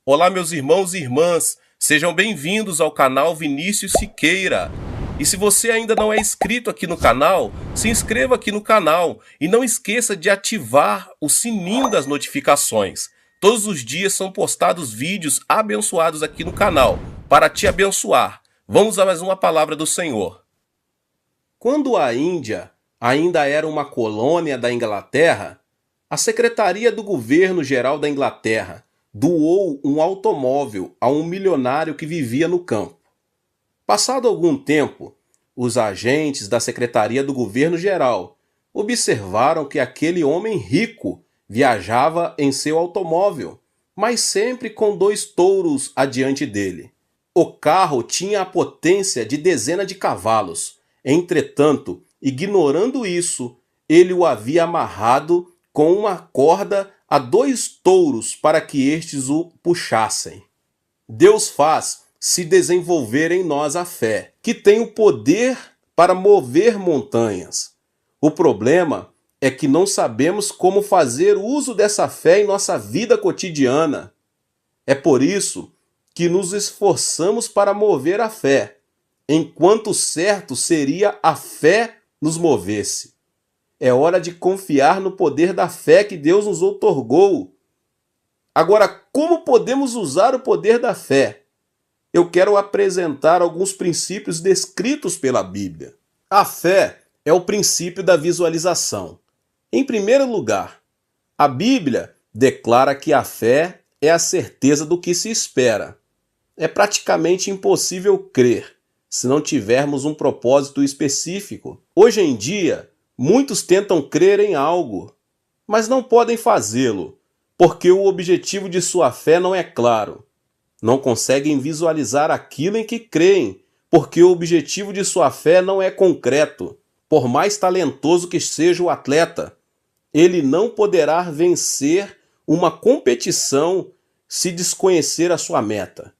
Olá, meus irmãos e irmãs, sejam bem-vindos ao canal Vinícius Siqueira. E se você ainda não é inscrito aqui no canal, se inscreva aqui no canal e não esqueça de ativar o sininho das notificações. Todos os dias são postados vídeos abençoados aqui no canal para te abençoar. Vamos a mais uma palavra do Senhor. Quando a Índia ainda era uma colônia da Inglaterra, a Secretaria do Governo Geral da Inglaterra doou um automóvel a um milionário que vivia no campo. Passado algum tempo, os agentes da Secretaria do Governo Geral observaram que aquele homem rico viajava em seu automóvel, mas sempre com 2 touros adiante dele. O carro tinha a potência de dezenas de cavalos. Entretanto, ignorando isso, ele o havia amarrado com uma corda a 2 touros para que estes o puxassem. Deus faz se desenvolver em nós a fé, que tem o poder para mover montanhas. O problema é que não sabemos como fazer uso dessa fé em nossa vida cotidiana. É por isso que nos esforçamos para mover a fé, enquanto certo seria a fé nos movesse. É hora de confiar no poder da fé que Deus nos outorgou. Agora, como podemos usar o poder da fé? Eu quero apresentar alguns princípios descritos pela Bíblia. A fé é o princípio da visualização. Em primeiro lugar, a Bíblia declara que a fé é a certeza do que se espera. É praticamente impossível crer se não tivermos um propósito específico. Hoje em dia, muitos tentam crer em algo, mas não podem fazê-lo, porque o objetivo de sua fé não é claro. Não conseguem visualizar aquilo em que creem, porque o objetivo de sua fé não é concreto. Por mais talentoso que seja o atleta, ele não poderá vencer uma competição se desconhecer a sua meta.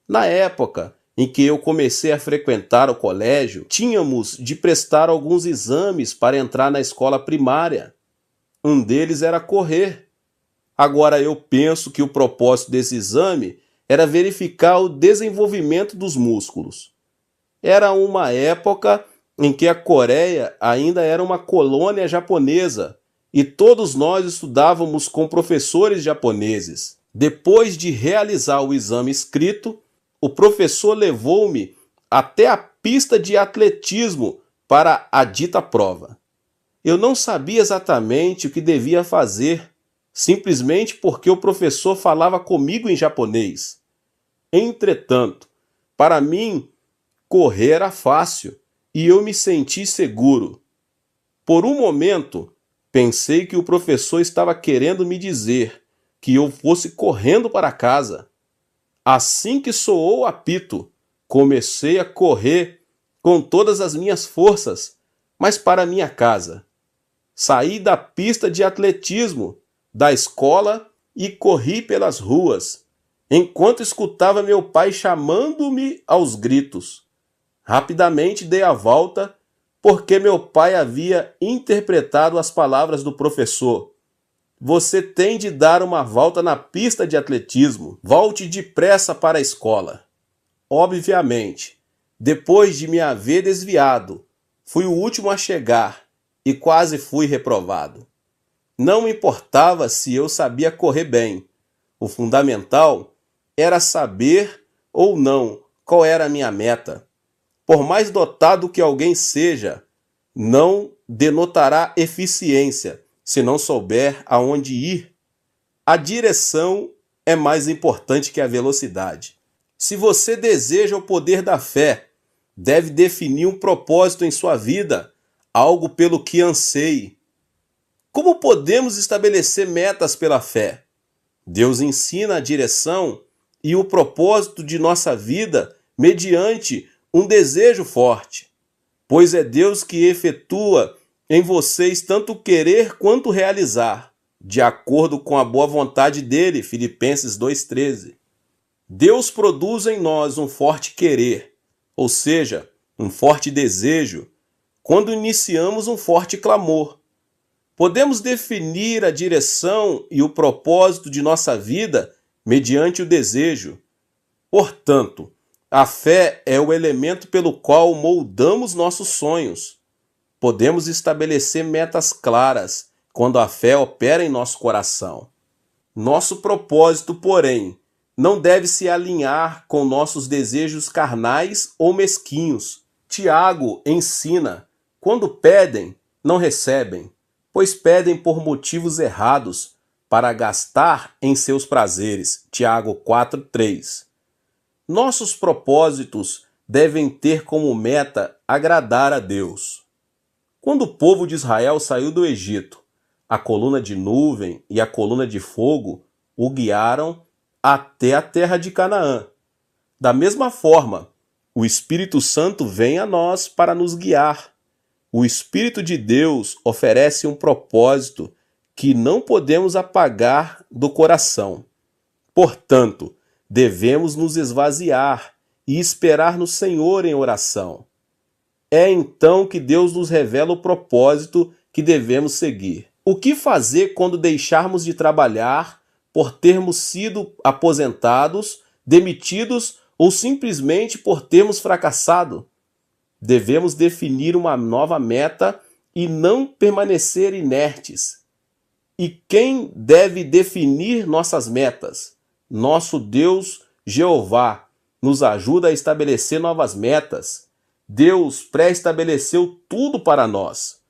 Na época em que eu comecei a frequentar o colégio, tínhamos de prestar alguns exames para entrar na escola primária. Um deles era correr. Agora eu penso que o propósito desse exame era verificar o desenvolvimento dos músculos. Era uma época em que a Coreia ainda era uma colônia japonesa e todos nós estudávamos com professores japoneses. Depois de realizar o exame escrito, o professor levou-me até a pista de atletismo para a dita prova. Eu não sabia exatamente o que devia fazer, simplesmente porque o professor falava comigo em japonês. Entretanto, para mim, correr era fácil e eu me senti seguro. Por um momento, pensei que o professor estava querendo me dizer que eu fosse correndo para casa. Assim que soou o apito, comecei a correr com todas as minhas forças, mas para minha casa. Saí da pista de atletismo da escola e corri pelas ruas, enquanto escutava meu pai chamando-me aos gritos. Rapidamente dei a volta, porque meu pai havia interpretado as palavras do professor. Você tem de dar uma volta na pista de atletismo. Volte depressa para a escola. Obviamente, depois de me haver desviado, fui o último a chegar e quase fui reprovado. Não me importava se eu sabia correr bem. O fundamental era saber ou não qual era a minha meta. Por mais dotado que alguém seja, não denotará eficiência se não souber aonde ir. A direção é mais importante que a velocidade. Se você deseja o poder da fé, deve definir um propósito em sua vida, algo pelo que anseie. Como podemos estabelecer metas pela fé? Deus ensina a direção e o propósito de nossa vida mediante um desejo forte, pois é Deus que efetua em vocês tanto querer quanto realizar, de acordo com a boa vontade dele, Filipenses 2,13. Deus produz em nós um forte querer, ou seja, um forte desejo, quando iniciamos um forte clamor. Podemos definir a direção e o propósito de nossa vida mediante o desejo. Portanto, a fé é o elemento pelo qual moldamos nossos sonhos. Podemos estabelecer metas claras quando a fé opera em nosso coração. Nosso propósito, porém, não deve se alinhar com nossos desejos carnais ou mesquinhos. Tiago ensina: quando pedem, não recebem, pois pedem por motivos errados, para gastar em seus prazeres. Tiago 4:3. Nossos propósitos devem ter como meta agradar a Deus. Quando o povo de Israel saiu do Egito, a coluna de nuvem e a coluna de fogo o guiaram até a terra de Canaã. Da mesma forma, o Espírito Santo vem a nós para nos guiar. O Espírito de Deus oferece um propósito que não podemos apagar do coração. Portanto, devemos nos esvaziar e esperar no Senhor em oração. É então que Deus nos revela o propósito que devemos seguir. O que fazer quando deixarmos de trabalhar por termos sido aposentados, demitidos ou simplesmente por termos fracassado? Devemos definir uma nova meta e não permanecer inertes. E quem deve definir nossas metas? Nosso Deus, Jeová, nos ajuda a estabelecer novas metas. Deus pré-estabeleceu tudo para nós.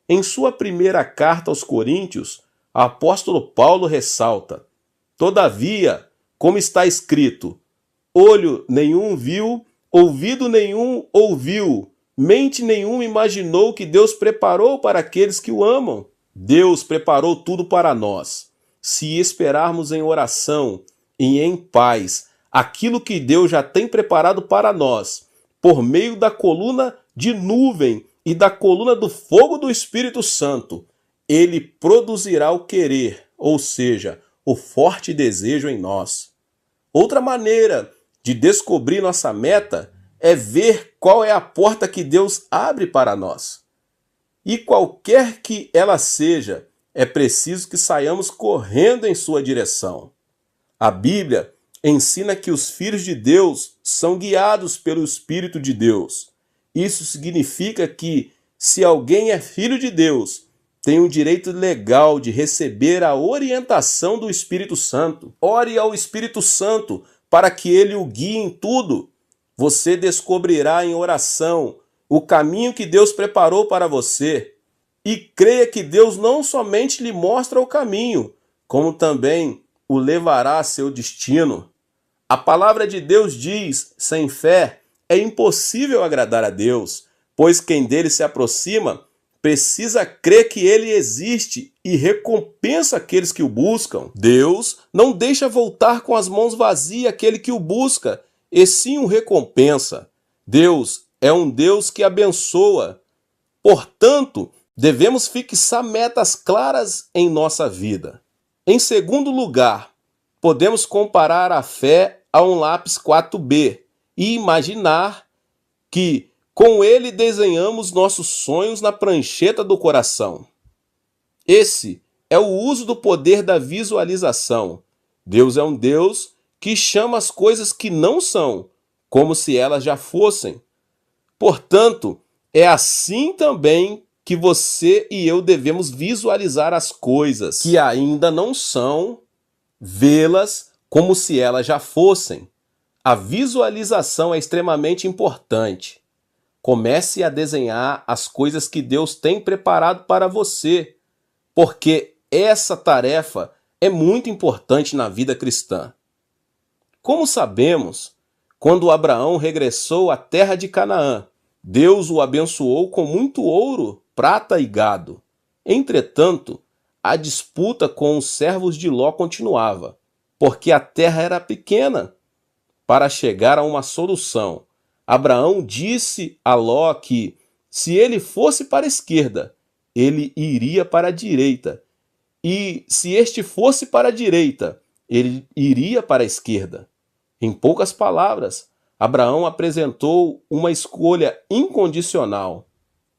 Em sua primeira carta aos Coríntios, o apóstolo Paulo ressalta: todavia, como está escrito, olho nenhum viu, ouvido nenhum ouviu, mente nenhuma imaginou que Deus preparou para aqueles que o amam. Deus preparou tudo para nós. Se esperarmos em oração e em paz aquilo que Deus já tem preparado para nós, por meio da coluna de nuvem e da coluna do fogo do Espírito Santo, ele produzirá o querer, ou seja, o forte desejo em nós. Outra maneira de descobrir nossa meta é ver qual é a porta que Deus abre para nós. E qualquer que ela seja, é preciso que saiamos correndo em sua direção. A Bíblia ensina que os filhos de Deus são guiados pelo Espírito de Deus. Isso significa que, se alguém é filho de Deus, tem o direito legal de receber a orientação do Espírito Santo. Ore ao Espírito Santo para que ele o guie em tudo. Você descobrirá em oração o caminho que Deus preparou para você. E creia que Deus não somente lhe mostra o caminho, como também o levará a seu destino. A palavra de Deus diz: sem fé é impossível agradar a Deus, pois quem dele se aproxima precisa crer que ele existe e recompensa aqueles que o buscam. Deus não deixa voltar com as mãos vazias aquele que o busca, e sim o recompensa. Deus é um Deus que abençoa. Portanto, devemos fixar metas claras em nossa vida. Em segundo lugar, podemos comparar a fé a um lápis 4B e imaginar que com ele desenhamos nossos sonhos na prancheta do coração. Esse é o uso do poder da visualização. Deus é um Deus que chama as coisas que não são, como se elas já fossem. Portanto, é assim também que você e eu devemos visualizar as coisas que ainda não são, vê-las como se elas já fossem. A visualização é extremamente importante. Comece a desenhar as coisas que Deus tem preparado para você, porque essa tarefa é muito importante na vida cristã. Como sabemos, quando Abraão regressou à terra de Canaã, Deus o abençoou com muito ouro, prata e gado. Entretanto, a disputa com os servos de Ló continuava, porque a terra era pequena. Para chegar a uma solução, Abraão disse a Ló que, se ele fosse para a esquerda, ele iria para a direita, e se este fosse para a direita, ele iria para a esquerda. Em poucas palavras, Abraão apresentou uma escolha incondicional.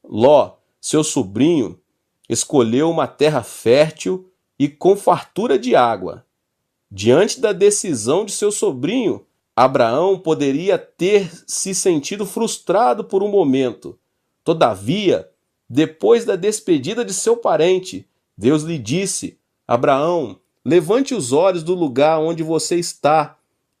Ló, seu sobrinho, escolheu uma terra fértil e com fartura de água. Diante da decisão de seu sobrinho, Abraão poderia ter se sentido frustrado por um momento. Todavia, depois da despedida de seu parente, Deus lhe disse: Abraão, levante os olhos do lugar onde você está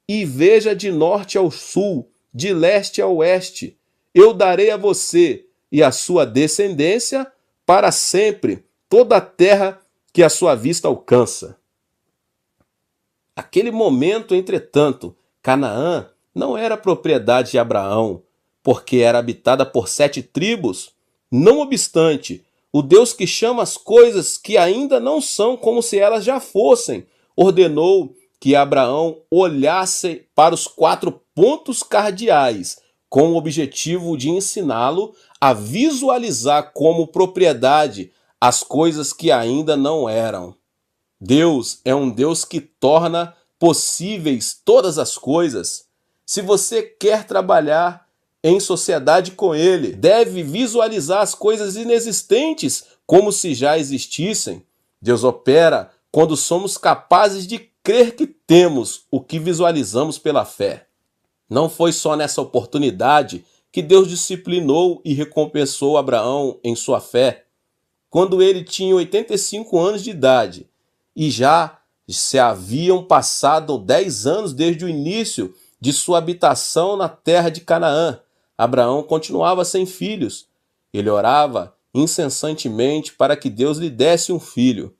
e veja de norte ao sul, de leste a oeste. Eu darei a você e a sua descendência para sempre toda a terra que a sua vista alcança. Aquele momento, entretanto, Canaã não era propriedade de Abraão, porque era habitada por 7 tribos. Não obstante, o Deus que chama as coisas que ainda não são como se elas já fossem, ordenou que Abraão olhasse para os 4 pontos cardeais, com o objetivo de ensiná-lo a visualizar como propriedade as coisas que ainda não eram. Deus é um Deus que torna possíveis todas as coisas. Se você quer trabalhar em sociedade com Ele, deve visualizar as coisas inexistentes como se já existissem. Deus opera quando somos capazes de crer que temos o que visualizamos pela fé. Não foi só nessa oportunidade que Deus disciplinou e recompensou Abraão em sua fé. Quando ele tinha 85 anos de idade, e já se haviam passado 10 anos desde o início de sua habitação na terra de Canaã, Abraão continuava sem filhos. Ele orava incessantemente para que Deus lhe desse um filho.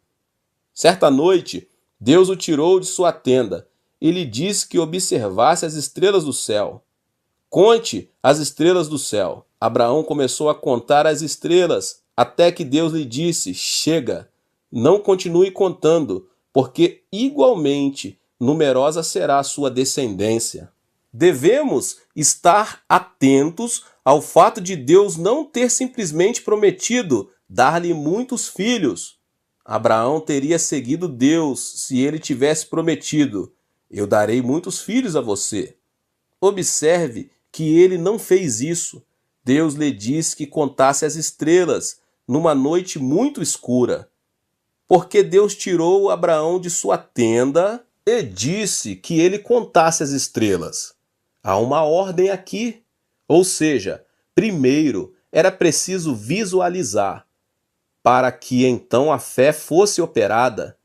Certa noite, Deus o tirou de sua tenda e lhe disse que observasse as estrelas do céu. Conte as estrelas do céu. Abraão começou a contar as estrelas, até que Deus lhe disse: chega, não continue contando, porque igualmente numerosa será a sua descendência. Devemos estar atentos ao fato de Deus não ter simplesmente prometido dar-lhe muitos filhos. Abraão teria seguido Deus se ele tivesse prometido: eu darei muitos filhos a você. Observe que ele não fez isso. Deus lhe disse que contasse as estrelas numa noite muito escura. Porque Deus tirou Abraão de sua tenda e disse que ele contasse as estrelas. Há uma ordem aqui. Ou seja, primeiro era preciso visualizar, para que então a fé fosse operada.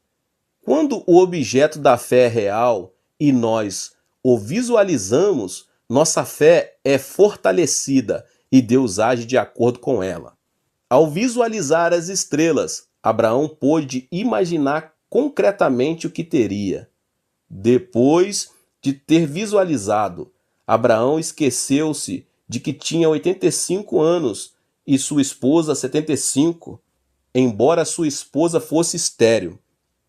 Quando o objeto da fé é real e nós o visualizamos, nossa fé é fortalecida e Deus age de acordo com ela. Ao visualizar as estrelas, Abraão pôde imaginar concretamente o que teria. Depois de ter visualizado, Abraão esqueceu-se de que tinha 85 anos e sua esposa 75. Embora sua esposa fosse estéril,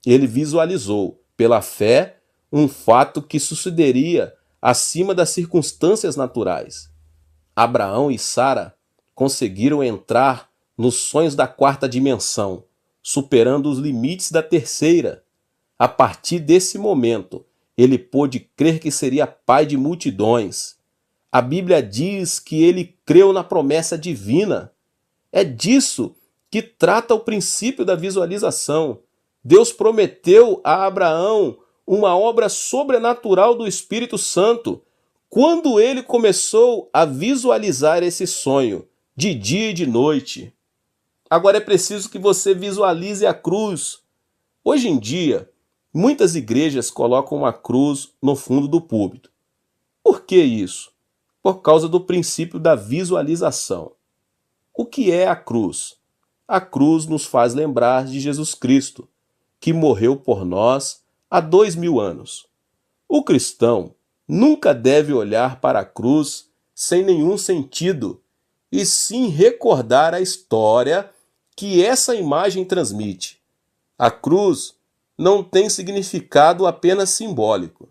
ele visualizou, pela fé, um fato que sucederia acima das circunstâncias naturais. Abraão e Sara conseguiram entrar nos sonhos da 4ª dimensão, superando os limites da 3ª. A partir desse momento, ele pôde crer que seria pai de multidões. A Bíblia diz que ele creu na promessa divina. É disso que trata o princípio da visualização. Deus prometeu a Abraão uma obra sobrenatural do Espírito Santo quando ele começou a visualizar esse sonho, de dia e de noite. Agora é preciso que você visualize a cruz. Hoje em dia, muitas igrejas colocam uma cruz no fundo do púlpito. Por que isso? Por causa do princípio da visualização. O que é a cruz? A cruz nos faz lembrar de Jesus Cristo, que morreu por nós há 2000 anos. O cristão nunca deve olhar para a cruz sem nenhum sentido, e sim recordar a história que essa imagem transmite. A cruz não tem significado apenas simbólico.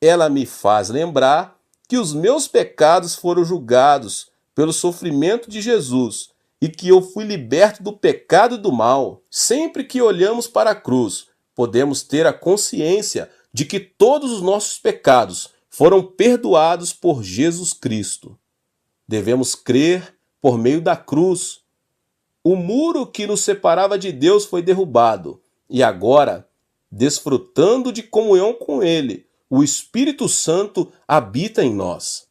Ela me faz lembrar que os meus pecados foram julgados pelo sofrimento de Jesus e que eu fui liberto do pecado e do mal. Sempre que olhamos para a cruz, podemos ter a consciência de que todos os nossos pecados foram perdoados por Jesus Cristo. Devemos crer por meio da cruz. O muro que nos separava de Deus foi derrubado e agora desfrutando de comunhão com Ele, o Espírito Santo habita em nós.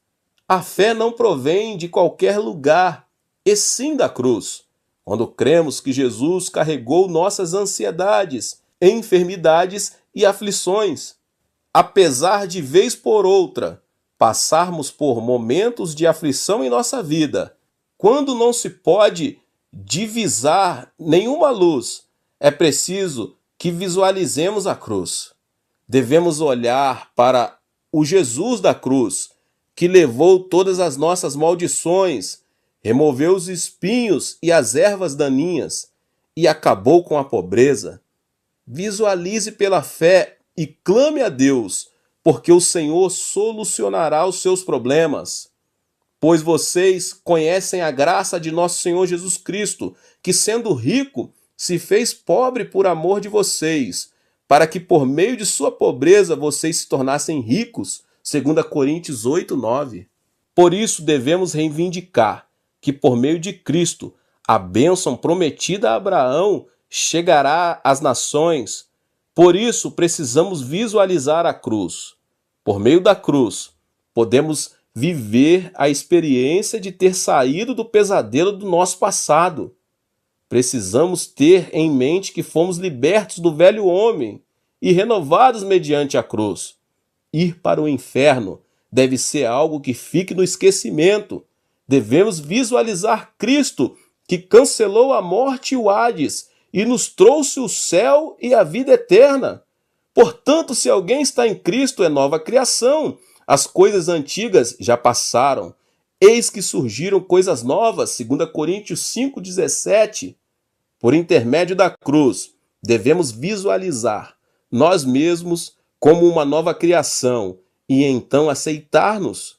A fé não provém de qualquer lugar, e sim da cruz. Quando cremos que Jesus carregou nossas ansiedades, enfermidades e aflições, apesar de vez por outra passarmos por momentos de aflição em nossa vida, quando não se pode divisar nenhuma luz, é preciso que visualizemos a cruz. Devemos olhar para o Jesus da cruz, que levou todas as nossas maldições, removeu os espinhos e as ervas daninhas e acabou com a pobreza. Visualize pela fé e clame a Deus, porque o Senhor solucionará os seus problemas. Pois vocês conhecem a graça de nosso Senhor Jesus Cristo, que sendo rico, se fez pobre por amor de vocês, para que por meio de sua pobreza vocês se tornassem ricos, 2 Coríntios 8:9. Por isso devemos reivindicar que por meio de Cristo, a bênção prometida a Abraão chegará às nações. Por isso precisamos visualizar a cruz. Por meio da cruz, podemos viver a experiência de ter saído do pesadelo do nosso passado. Precisamos ter em mente que fomos libertos do velho homem e renovados mediante a cruz. Ir para o inferno deve ser algo que fique no esquecimento. Devemos visualizar Cristo, que cancelou a morte e o Hades e nos trouxe o céu e a vida eterna. Portanto, se alguém está em Cristo, é nova criação. As coisas antigas já passaram. Eis que surgiram coisas novas, 2 Coríntios 5:17. Por intermédio da cruz, devemos visualizar nós mesmos como uma nova criação e então aceitar-nos.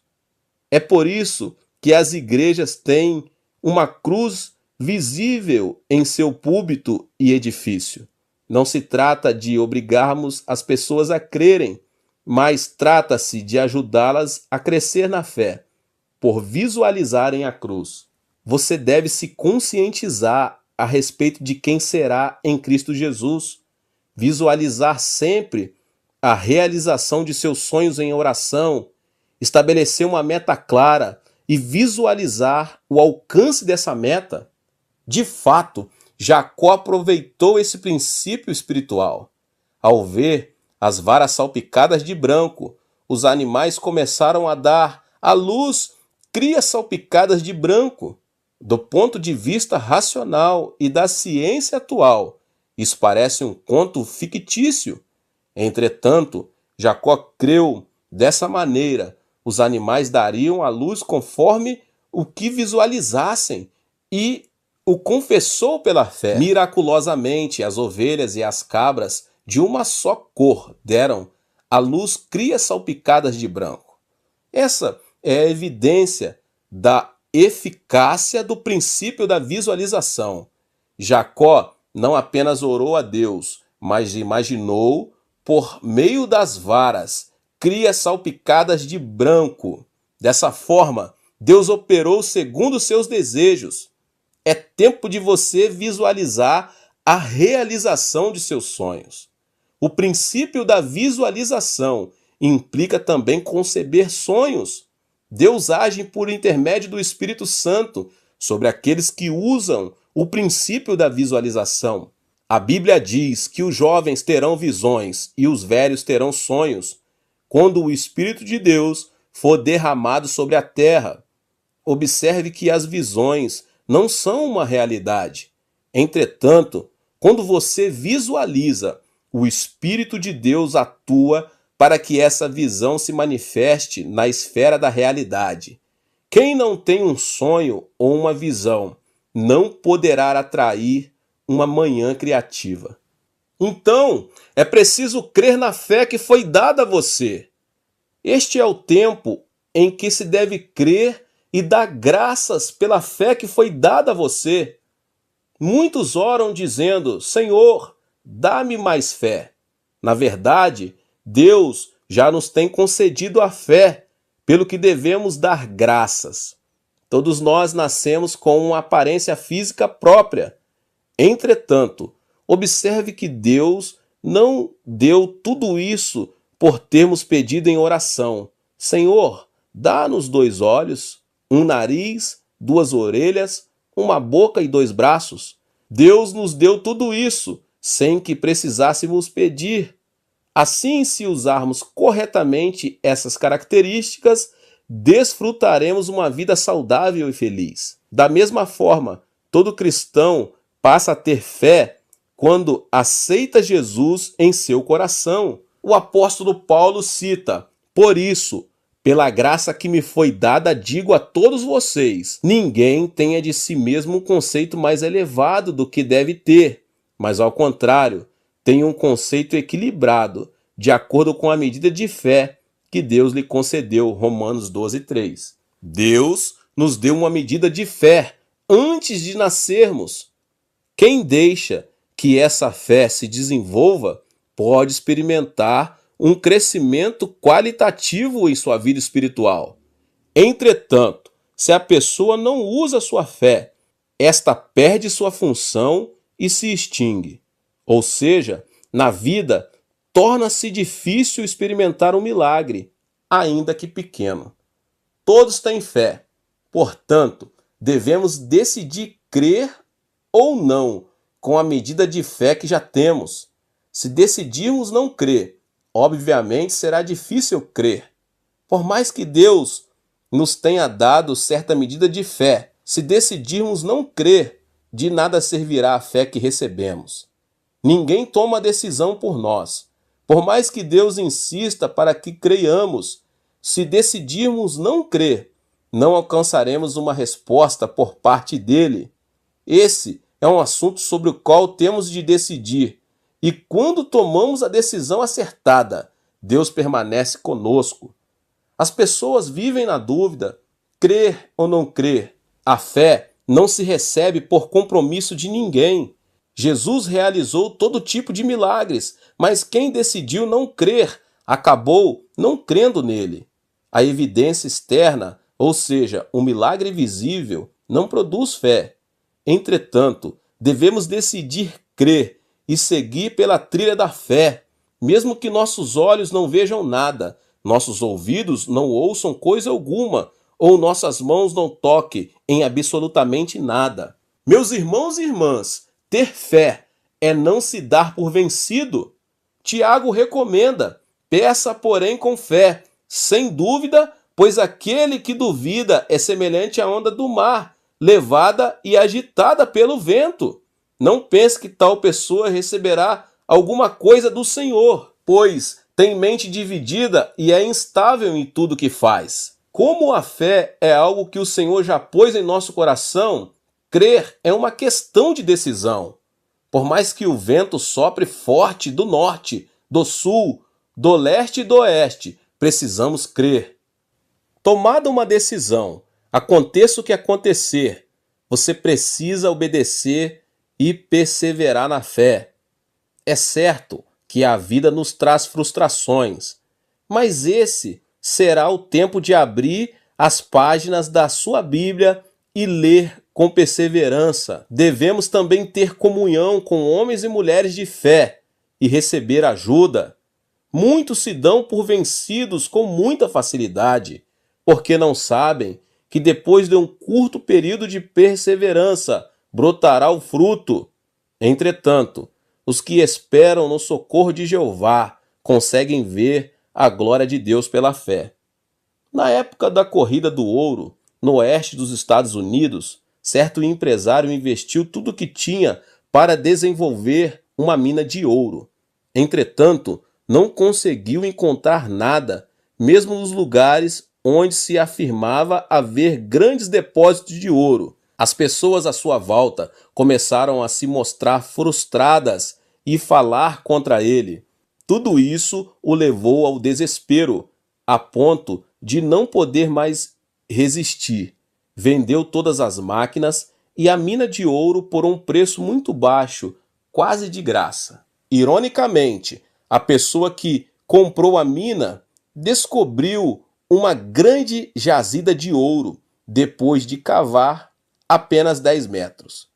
É por isso que as igrejas têm uma cruz visível em seu púlpito e edifício. Não se trata de obrigarmos as pessoas a crerem, mas trata-se de ajudá-las a crescer na fé, por visualizarem a cruz. Você deve se conscientizar a respeito de quem será em Cristo Jesus, visualizar sempre a realização de seus sonhos em oração, estabelecer uma meta clara e visualizar o alcance dessa meta. De fato, Jacó aproveitou esse princípio espiritual. Ao ver as varas salpicadas de branco, os animais começaram a dar à luz crias salpicadas de branco. Do ponto de vista racional e da ciência atual, isso parece um conto fictício. Entretanto, Jacó creu dessa maneira. Os animais dariam à luz conforme o que visualizassem e o confessou pela fé. Miraculosamente, as ovelhas e as cabras de uma só cor deram à luz crias salpicadas de branco. Essa é a evidência da eficácia do princípio da visualização. Jacó não apenas orou a Deus, mas imaginou, por meio das varas, crias salpicadas de branco. Dessa forma, Deus operou segundo seus desejos. É tempo de você visualizar a realização de seus sonhos. O princípio da visualização implica também conceber sonhos. Deus age por intermédio do Espírito Santo sobre aqueles que usam o princípio da visualização. A Bíblia diz que os jovens terão visões e os velhos terão sonhos, quando o Espírito de Deus for derramado sobre a terra. Observe que as visões não são uma realidade. Entretanto, quando você visualiza, o Espírito de Deus atua para que essa visão se manifeste na esfera da realidade. Quem não tem um sonho ou uma visão não poderá atrair uma manhã criativa. Então, é preciso crer na fé que foi dada a você. Este é o tempo em que se deve crer e dar graças pela fé que foi dada a você. Muitos oram dizendo: Senhor, dá-me mais fé. Na verdade, Deus já nos tem concedido a fé, pelo que devemos dar graças. Todos nós nascemos com uma aparência física própria. Entretanto, observe que Deus não deu tudo isso por termos pedido em oração: Senhor, dá-nos 2 olhos, um nariz, 2 orelhas, uma boca e 2 braços. Deus nos deu tudo isso sem que precisássemos pedir. Assim, se usarmos corretamente essas características, desfrutaremos uma vida saudável e feliz. Da mesma forma, todo cristão passa a ter fé quando aceita Jesus em seu coração. O apóstolo Paulo cita: por isso, pela graça que me foi dada, digo a todos vocês, ninguém tenha de si mesmo um conceito mais elevado do que deve ter, mas ao contrário, tenha um conceito equilibrado, de acordo com a medida de fé que Deus lhe concedeu. Romanos 12:3. Deus nos deu uma medida de fé antes de nascermos. Quem deixa que essa fé se desenvolva pode experimentar um crescimento qualitativo em sua vida espiritual. Entretanto, se a pessoa não usa sua fé, esta perde sua função e se extingue. Ou seja, na vida, torna-se difícil experimentar um milagre, ainda que pequeno. Todos têm fé, portanto, devemos decidir crer ou não com a medida de fé que já temos. Se decidirmos não crer, obviamente será difícil crer. Por mais que Deus nos tenha dado certa medida de fé, se decidirmos não crer, de nada servirá a fé que recebemos. Ninguém toma a decisão por nós. Por mais que Deus insista para que creiamos, se decidirmos não crer, não alcançaremos uma resposta por parte dele. Esse é um assunto sobre o qual temos de decidir. E quando tomamos a decisão acertada, Deus permanece conosco. As pessoas vivem na dúvida, crer ou não crer. A fé não se recebe por compromisso de ninguém. Jesus realizou todo tipo de milagres, mas quem decidiu não crer acabou não crendo nele. A evidência externa, ou seja, o milagre visível, não produz fé. Entretanto, devemos decidir crer e seguir pela trilha da fé, mesmo que nossos olhos não vejam nada, nossos ouvidos não ouçam coisa alguma, ou nossas mãos não toquem em absolutamente nada. Meus irmãos e irmãs, ter fé é não se dar por vencido. Tiago recomenda: peça, porém, com fé, sem dúvida, pois aquele que duvida é semelhante à onda do mar, levada e agitada pelo vento. Não pense que tal pessoa receberá alguma coisa do Senhor, pois tem mente dividida e é instável em tudo que faz. Como a fé é algo que o Senhor já pôs em nosso coração, crer é uma questão de decisão. Por mais que o vento sopre forte do norte, do sul, do leste e do oeste, precisamos crer. Tomada uma decisão, aconteça o que acontecer, você precisa obedecer e perseverar na fé. É certo que a vida nos traz frustrações, mas esse será o tempo de abrir as páginas da sua Bíblia e ler com perseverança. Devemos também ter comunhão com homens e mulheres de fé e receber ajuda. Muitos se dão por vencidos com muita facilidade, porque não sabem que depois de um curto período de perseverança brotará o fruto. Entretanto, os que esperam no socorro de Jeová conseguem ver a glória de Deus pela fé. Na época da corrida do ouro, no oeste dos Estados Unidos, certo empresário investiu tudo o que tinha para desenvolver uma mina de ouro. Entretanto, não conseguiu encontrar nada, mesmo nos lugares onde se afirmava haver grandes depósitos de ouro. As pessoas à sua volta começaram a se mostrar frustradas e falar contra ele. Tudo isso o levou ao desespero, a ponto de não poder mais resistir. Vendeu todas as máquinas e a mina de ouro por um preço muito baixo, quase de graça. Ironicamente, a pessoa que comprou a mina descobriu uma grande jazida de ouro depois de cavar apenas 10 metros.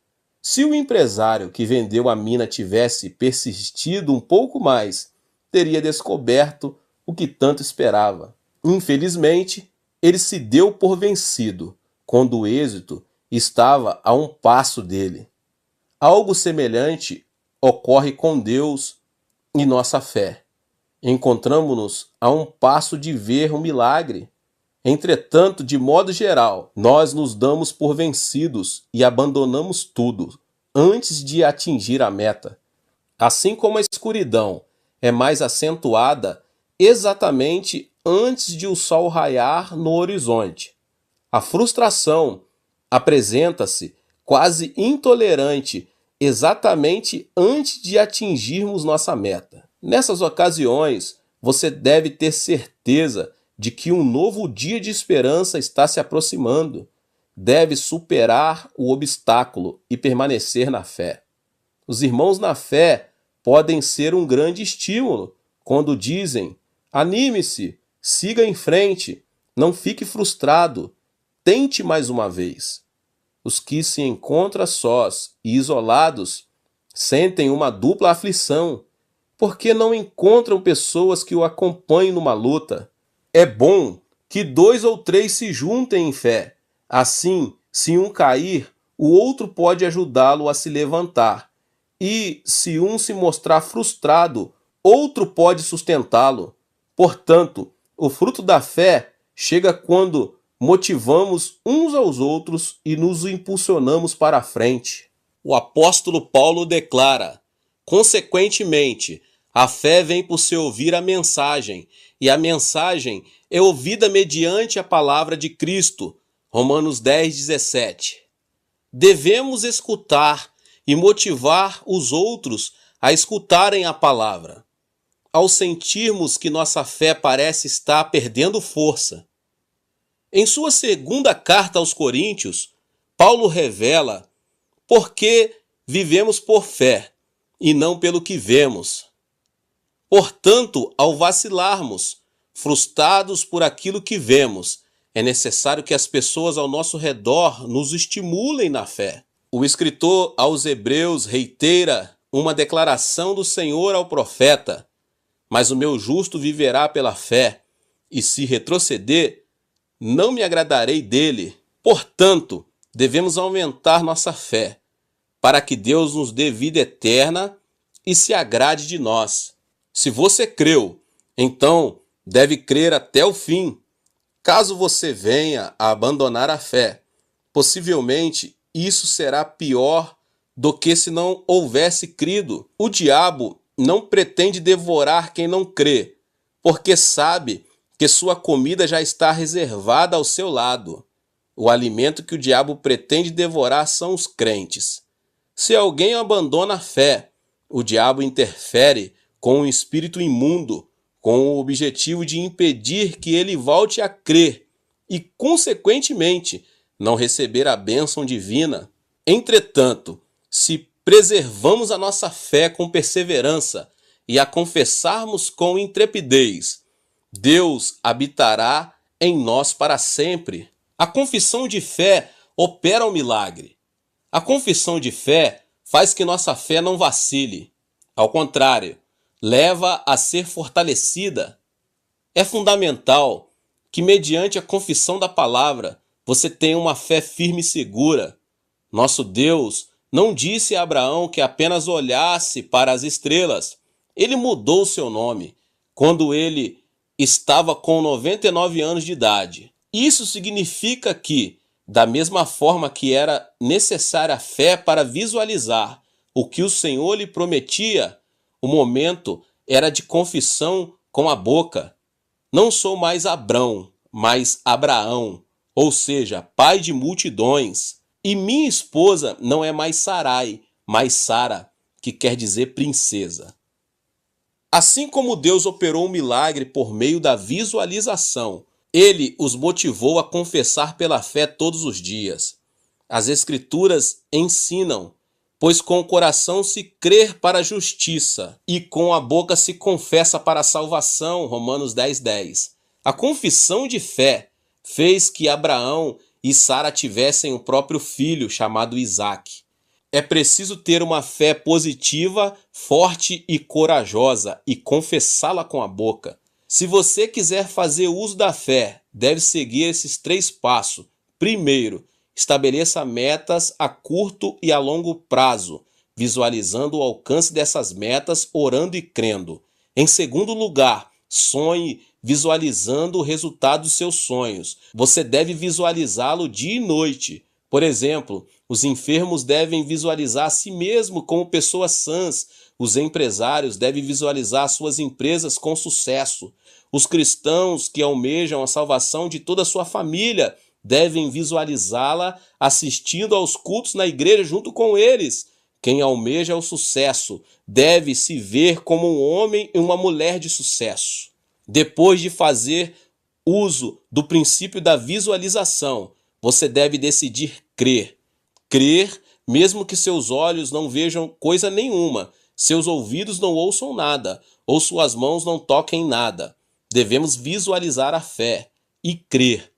Se o empresário que vendeu a mina tivesse persistido um pouco mais, teria descoberto o que tanto esperava. Infelizmente, ele se deu por vencido, quando o êxito estava a um passo dele. Algo semelhante ocorre com Deus e nossa fé. Encontramos-nos a um passo de ver um milagre. Entretanto, de modo geral, nós nos damos por vencidos e abandonamos tudo antes de atingir a meta. Assim como a escuridão é mais acentuada exatamente antes de o sol raiar no horizonte, a frustração apresenta-se quase intolerante exatamente antes de atingirmos nossa meta. Nessas ocasiões, você deve ter certeza de que um novo dia de esperança está se aproximando. Deve superar o obstáculo e permanecer na fé. Os irmãos na fé podem ser um grande estímulo quando dizem: anime-se, siga em frente, não fique frustrado, tente mais uma vez. Os que se encontram sós e isolados sentem uma dupla aflição, porque não encontram pessoas que o acompanhem numa luta. É bom que 2 ou 3 se juntem em fé. Assim, se um cair, o outro pode ajudá-lo a se levantar. E, se um se mostrar frustrado, outro pode sustentá-lo. Portanto, o fruto da fé chega quando motivamos uns aos outros e nos impulsionamos para a frente. O apóstolo Paulo declara: consequentemente, a fé vem por se ouvir a mensagem, e a mensagem é ouvida mediante a palavra de Cristo. Romanos 10:17. Devemos escutar e motivar os outros a escutarem a palavra. Ao sentirmos que nossa fé parece estar perdendo força. Em sua segunda carta aos Coríntios, Paulo revela por que vivemos por fé e não pelo que vemos. Portanto, ao vacilarmos, frustrados por aquilo que vemos, é necessário que as pessoas ao nosso redor nos estimulem na fé. O escritor aos Hebreus reitera uma declaração do Senhor ao profeta: mas o meu justo viverá pela fé, e se retroceder, não me agradarei dele. Portanto, devemos aumentar nossa fé, para que Deus nos dê vida eterna e se agrade de nós. Se você creu, então deve crer até o fim. Caso você venha a abandonar a fé, possivelmente isso será pior do que se não houvesse crido. O diabo não pretende devorar quem não crê, porque sabe que sua comida já está reservada ao seu lado. O alimento que o diabo pretende devorar são os crentes. Se alguém abandona a fé, o diabo interfere com um espírito imundo, com o objetivo de impedir que ele volte a crer e, consequentemente, não receber a bênção divina. Entretanto, se preservamos a nossa fé com perseverança e a confessarmos com intrepidez, Deus habitará em nós para sempre. A confissão de fé opera o milagre. A confissão de fé faz que nossa fé não vacile. Ao contrário, leva a ser fortalecida. É fundamental que, mediante a confissão da palavra, você tenha uma fé firme e segura. Nosso Deus não disse a Abraão que apenas olhasse para as estrelas. Ele mudou seu nome quando ele estava com 99 anos de idade. Isso significa que, da mesma forma que era necessária a fé para visualizar o que o Senhor lhe prometia, o momento era de confissão com a boca. Não sou mais Abrão, mas Abraão, ou seja, pai de multidões. E minha esposa não é mais Sarai, mas Sara, que quer dizer princesa. Assim como Deus operou um milagre por meio da visualização, ele os motivou a confessar pela fé todos os dias. As Escrituras ensinam: pois com o coração se crê para a justiça, e com a boca se confessa para a salvação. Romanos 10:10. A confissão de fé fez que Abraão e Sara tivessem o próprio filho, chamado Isaque. É preciso ter uma fé positiva, forte e corajosa e confessá-la com a boca. Se você quiser fazer uso da fé, deve seguir esses 3 passos. Primeiro, estabeleça metas a curto e a longo prazo, visualizando o alcance dessas metas, orando e crendo. Em segundo lugar, sonhe visualizando o resultado dos seus sonhos. Você deve visualizá-lo dia e noite. Por exemplo, os enfermos devem visualizar a si mesmo como pessoas sãs. Os empresários devem visualizar suas empresas com sucesso. Os cristãos que almejam a salvação de toda a sua família devem visualizá-la assistindo aos cultos na igreja junto com eles. Quem almeja o sucesso deve se ver como um homem e uma mulher de sucesso. Depois de fazer uso do princípio da visualização, você deve decidir crer. Crer, mesmo que seus olhos não vejam coisa nenhuma, seus ouvidos não ouçam nada, ou suas mãos não toquem nada. Devemos visualizar a fé e crer.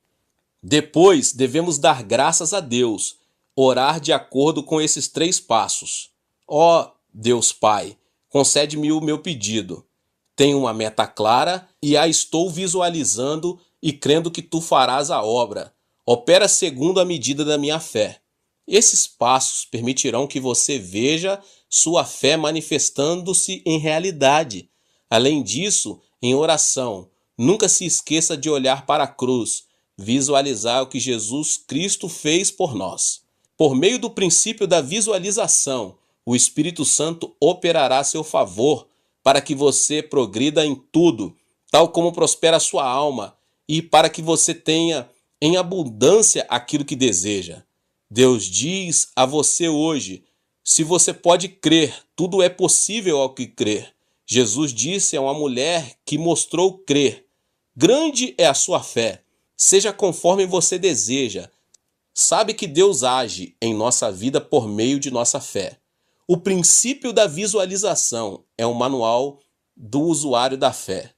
Depois, devemos dar graças a Deus, orar de acordo com esses 3 passos. Ó Deus Pai, concede-me o meu pedido. Tenho uma meta clara e a estou visualizando e crendo que tu farás a obra. Opera segundo a medida da minha fé. Esses passos permitirão que você veja sua fé manifestando-se em realidade. Além disso, em oração, nunca se esqueça de olhar para a cruz, visualizar o que Jesus Cristo fez por nós. Por meio do princípio da visualização, o Espírito Santo operará a seu favor para que você progrida em tudo, tal como prospera a sua alma, e para que você tenha em abundância aquilo que deseja. Deus diz a você hoje, se você pode crer, tudo é possível ao que crer. Jesus disse a uma mulher que mostrou crer. Grande é a sua fé, seja conforme você deseja. Sabe que Deus age em nossa vida por meio de nossa fé. O princípio da visualização é um manual do usuário da fé.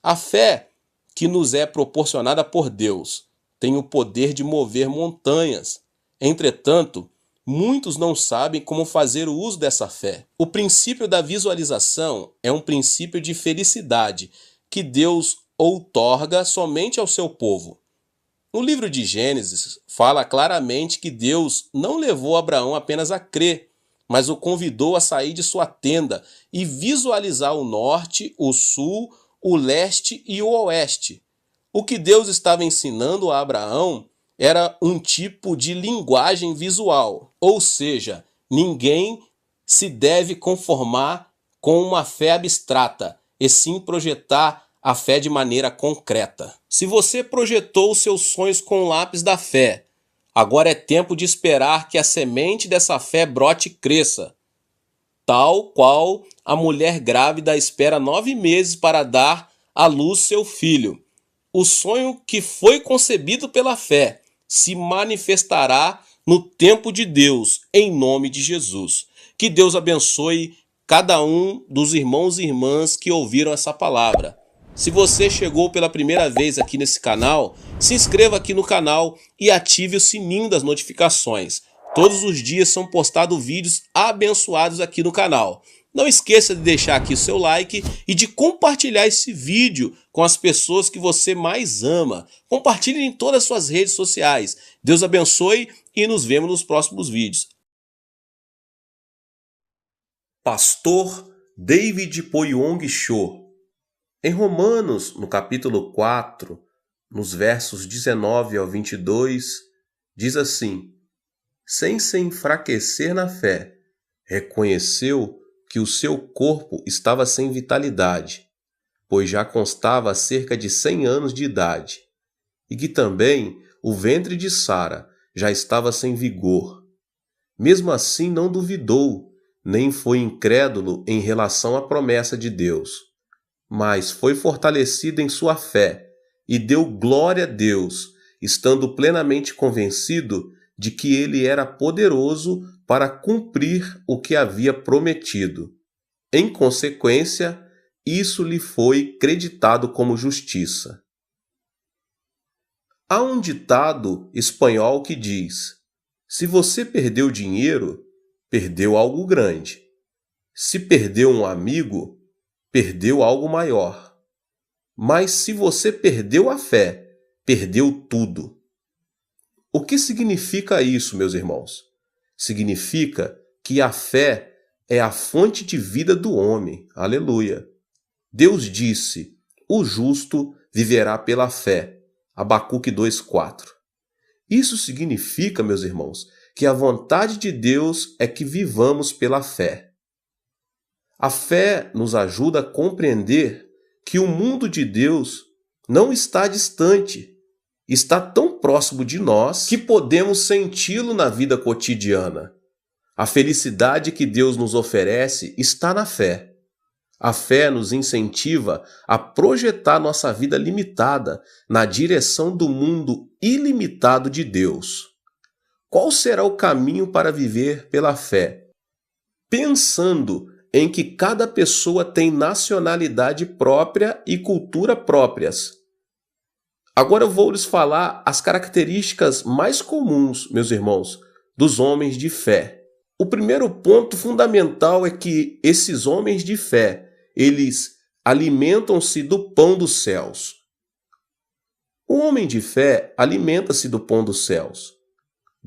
A fé que nos é proporcionada por Deus tem o poder de mover montanhas. Entretanto, muitos não sabem como fazer o uso dessa fé. O princípio da visualização é um princípio de felicidade que Deus outorga somente ao seu povo. No livro de Gênesis, fala claramente que Deus não levou Abraão apenas a crer, mas o convidou a sair de sua tenda e visualizar o norte, o sul, o leste e o oeste. O que Deus estava ensinando a Abraão era um tipo de linguagem visual, ou seja, ninguém se deve conformar com uma fé abstrata, e sim projetar a fé de maneira concreta. Se você projetou os seus sonhos com o lápis da fé, agora é tempo de esperar que a semente dessa fé brote e cresça. Tal qual a mulher grávida espera 9 meses para dar à luz seu filho. O sonho que foi concebido pela fé se manifestará no tempo de Deus, em nome de Jesus. Que Deus abençoe cada um dos irmãos e irmãs que ouviram essa palavra. Se você chegou pela primeira vez aqui nesse canal, se inscreva aqui no canal e ative o sininho das notificações. Todos os dias são postados vídeos abençoados aqui no canal. Não esqueça de deixar aqui o seu like e de compartilhar esse vídeo com as pessoas que você mais ama. Compartilhe em todas as suas redes sociais. Deus abençoe e nos vemos nos próximos vídeos. Pastor David Poyong Cho. Em Romanos, no capítulo 4, nos versos 19 ao 22, diz assim: sem se enfraquecer na fé, reconheceu que o seu corpo estava sem vitalidade, pois já constava há cerca de 100 anos de idade, e que também o ventre de Sara já estava sem vigor. Mesmo assim não duvidou, nem foi incrédulo em relação à promessa de Deus, mas foi fortalecido em sua fé e deu glória a Deus, estando plenamente convencido de que ele era poderoso para cumprir o que havia prometido. Em consequência, isso lhe foi creditado como justiça. Há um ditado espanhol que diz: se você perdeu dinheiro, perdeu algo grande. Se perdeu um amigo, perdeu algo maior. Mas se você perdeu a fé, perdeu tudo. O que significa isso, meus irmãos? Significa que a fé é a fonte de vida do homem. Aleluia. Deus disse: o justo viverá pela fé. Abacuque 2:4. Isso significa, meus irmãos, que a vontade de Deus é que vivamos pela fé. A fé nos ajuda a compreender que o mundo de Deus não está distante, está tão próximo de nós que podemos senti-lo na vida cotidiana. A felicidade que Deus nos oferece está na fé. A fé nos incentiva a projetar nossa vida limitada na direção do mundo ilimitado de Deus. Qual será o caminho para viver pela fé? Pensando em que cada pessoa tem nacionalidade própria e cultura próprias. Agora eu vou lhes falar as características mais comuns, meus irmãos, dos homens de fé. O primeiro ponto fundamental é que esses homens de fé, eles alimentam-se do pão dos céus. O homem de fé alimenta-se do pão dos céus.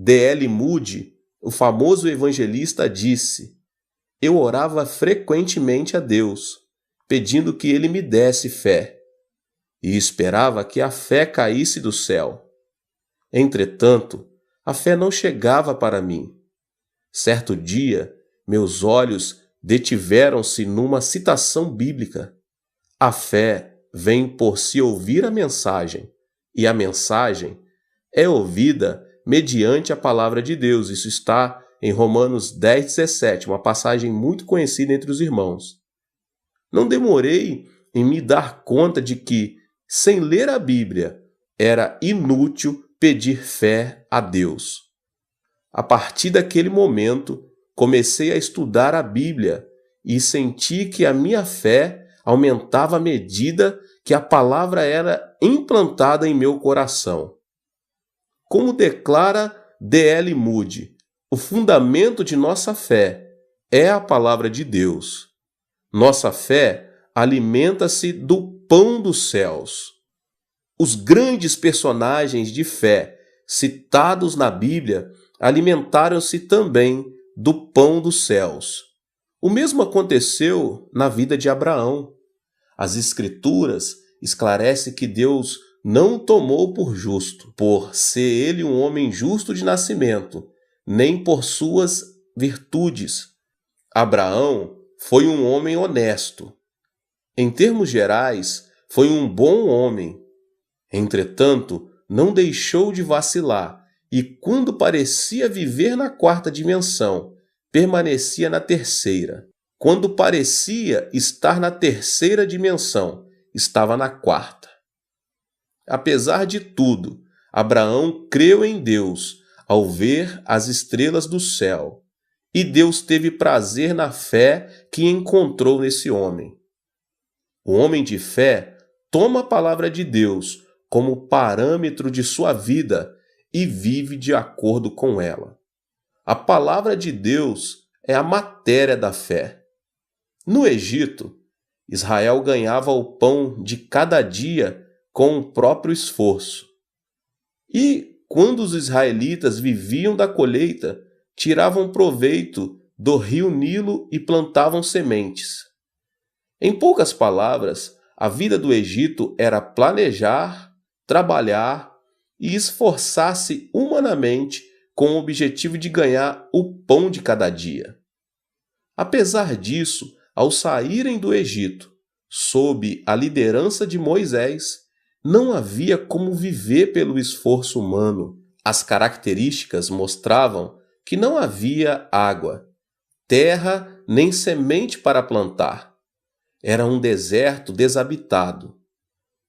D.L. Moody, o famoso evangelista, disse: eu orava frequentemente a Deus, pedindo que Ele me desse fé, e esperava que a fé caísse do céu. Entretanto, a fé não chegava para mim. Certo dia, meus olhos detiveram-se numa citação bíblica. A fé vem por se ouvir a mensagem, e a mensagem é ouvida mediante a palavra de Deus. Isso está em Romanos 10:17, uma passagem muito conhecida entre os irmãos. Não demorei em me dar conta de que, sem ler a Bíblia, era inútil pedir fé a Deus. A partir daquele momento, comecei a estudar a Bíblia e senti que a minha fé aumentava à medida que a palavra era implantada em meu coração. Como declara D.L. Moody, o fundamento de nossa fé é a palavra de Deus. Nossa fé alimenta-se do pão dos céus. Os grandes personagens de fé citados na Bíblia alimentaram-se também do pão dos céus. O mesmo aconteceu na vida de Abraão. As Escrituras esclarecem que Deus não o tomou por justo, por ser ele um homem justo de nascimento, nem por suas virtudes. Abraão foi um homem honesto. Em termos gerais, foi um bom homem. Entretanto, não deixou de vacilar e, quando parecia viver na quarta dimensão, permanecia na terceira. Quando parecia estar na terceira dimensão, estava na quarta. Apesar de tudo, Abraão creu em Deus ao ver as estrelas do céu, e Deus teve prazer na fé que encontrou nesse homem. O homem de fé toma a palavra de Deus como parâmetro de sua vida e vive de acordo com ela. A palavra de Deus é a matéria da fé. No Egito, Israel ganhava o pão de cada dia com o próprio esforço. E, quando os israelitas viviam da colheita, tiravam proveito do rio Nilo e plantavam sementes. Em poucas palavras, a vida do Egito era planejar, trabalhar e esforçar-se humanamente com o objetivo de ganhar o pão de cada dia. Apesar disso, ao saírem do Egito, sob a liderança de Moisés, não havia como viver pelo esforço humano. As características mostravam que não havia água, terra nem semente para plantar. Era um deserto desabitado.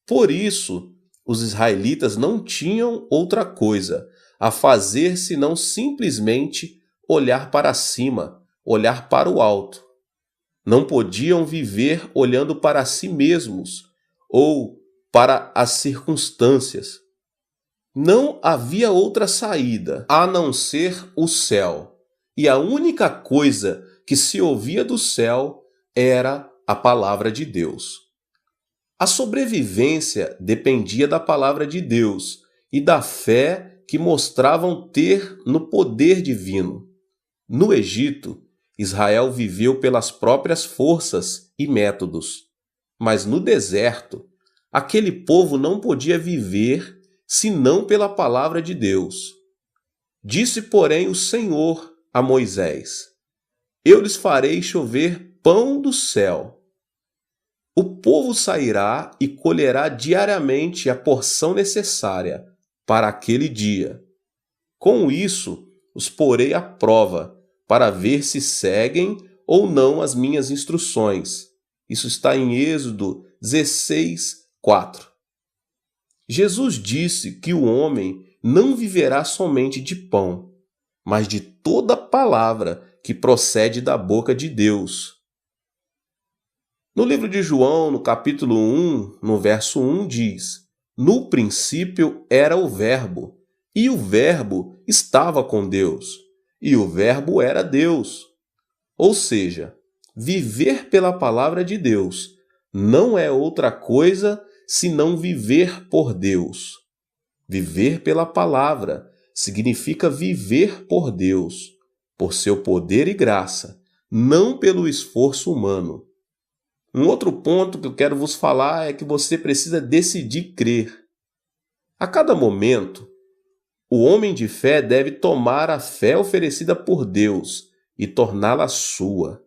Por isso, os israelitas não tinham outra coisa a fazer senão simplesmente olhar para cima, olhar para o alto. Não podiam viver olhando para si mesmos ou para as circunstâncias. Não havia outra saída a não ser o céu. e a única coisa que se ouvia do céu era a palavra de Deus. A sobrevivência dependia da palavra de Deus e da fé que mostravam ter no poder divino. No Egito, Israel viveu pelas próprias forças e métodos, mas no deserto, aquele povo não podia viver senão pela palavra de Deus. Disse, porém, o Senhor a Moisés: Eu lhes farei chover pão do céu. O povo sairá e colherá diariamente a porção necessária para aquele dia. Com isso, os porei à prova, para ver se seguem ou não as minhas instruções. Isso está em Êxodo 16, 4. Jesus disse que o homem não viverá somente de pão, mas de toda palavra que procede da boca de Deus. No livro de João, no capítulo 1, no verso 1, diz: No princípio era o Verbo, e o Verbo estava com Deus, e o Verbo era Deus. Ou seja, viver pela palavra de Deus não é outra coisa senão viver por Deus. Viver pela palavra significa viver por Deus, por seu poder e graça, não pelo esforço humano. Um outro ponto que eu quero vos falar é que você precisa decidir crer. A cada momento, o homem de fé deve tomar a fé oferecida por Deus e torná-la sua.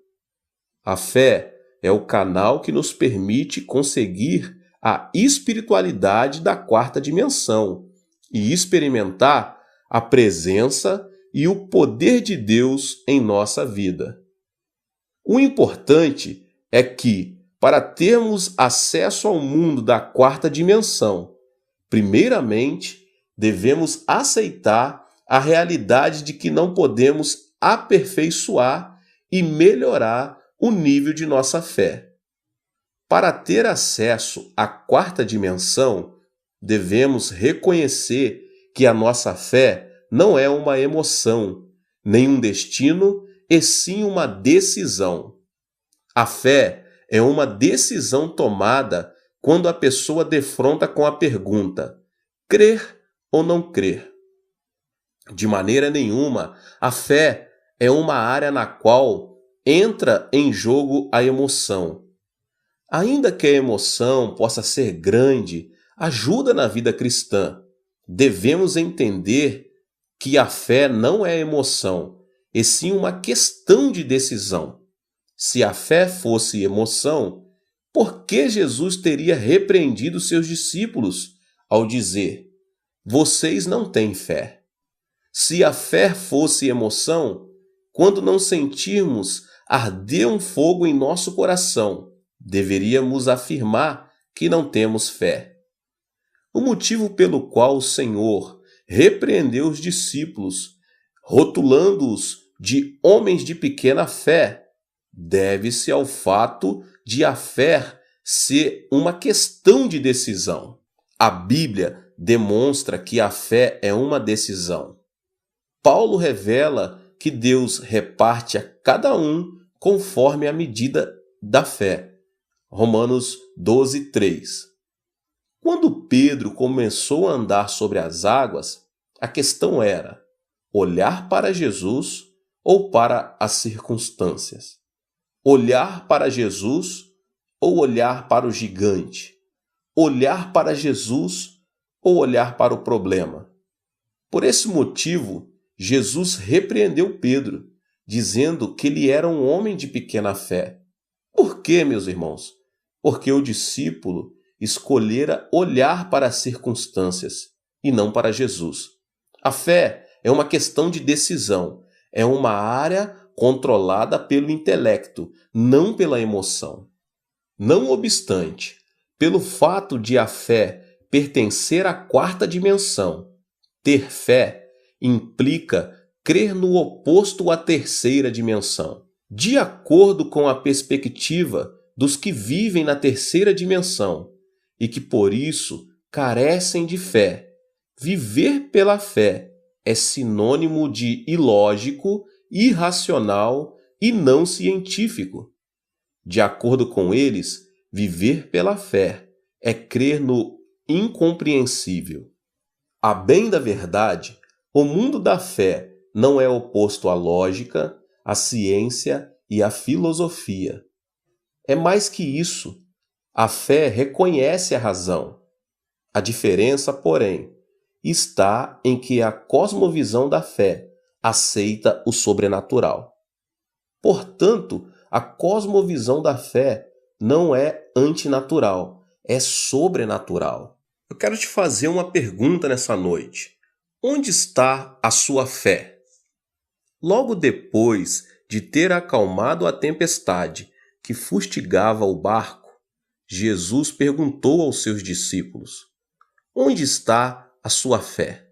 A fé é o canal que nos permite conseguir a espiritualidade da quarta dimensão e experimentar a presença e o poder de Deus em nossa vida. O importante é que, para termos acesso ao mundo da quarta dimensão, primeiramente, devemos aceitar a realidade de que não podemos aperfeiçoar e melhorar o nível de nossa fé. Para ter acesso à quarta dimensão, devemos reconhecer que a nossa fé não é uma emoção, nem um destino, e sim uma decisão. A fé é uma decisão tomada quando a pessoa defronta com a pergunta: crer ou não crer? De maneira nenhuma, a fé é uma área na qual entra em jogo a emoção. Ainda que a emoção possa ser grande, ajuda na vida cristã, devemos entender que a fé não é emoção, e sim uma questão de decisão. Se a fé fosse emoção, por que Jesus teria repreendido seus discípulos ao dizer: vocês não têm fé? Se a fé fosse emoção, quando não sentirmos arder um fogo em nosso coração, deveríamos afirmar que não temos fé. O motivo pelo qual o Senhor repreendeu os discípulos, rotulando-os de homens de pequena fé, deve-se ao fato de a fé ser uma questão de decisão. A Bíblia demonstra que a fé é uma decisão. Paulo revela que Deus reparte a cada um conforme a medida da fé. Romanos 12, 3. Quando Pedro começou a andar sobre as águas, a questão era olhar para Jesus ou para as circunstâncias? Olhar para Jesus ou olhar para o gigante? Olhar para Jesus ou olhar para o problema? Por esse motivo, Jesus repreendeu Pedro, dizendo que ele era um homem de pequena fé. Por quê, meus irmãos? Porque o discípulo escolhera olhar para as circunstâncias e não para Jesus. A fé é uma questão de decisão, é uma área controlada pelo intelecto, não pela emoção. Não obstante, pelo fato de a fé pertencer à quarta dimensão, ter fé implica crer no oposto à terceira dimensão. De acordo com a perspectiva dos que vivem na terceira dimensão e que por isso carecem de fé, viver pela fé é sinônimo de ilógico irracional e não científico. De acordo com eles, viver pela fé é crer no incompreensível. A bem da verdade, o mundo da fé não é oposto à lógica, à ciência e à filosofia. É mais que isso. A fé reconhece a razão. A diferença, porém, está em que a cosmovisão da fé aceita o sobrenatural. Portanto, a cosmovisão da fé não é antinatural, é sobrenatural. Eu quero te fazer uma pergunta nessa noite. Onde está a sua fé? Logo depois de ter acalmado a tempestade que fustigava o barco, Jesus perguntou aos seus discípulos: onde está a sua fé?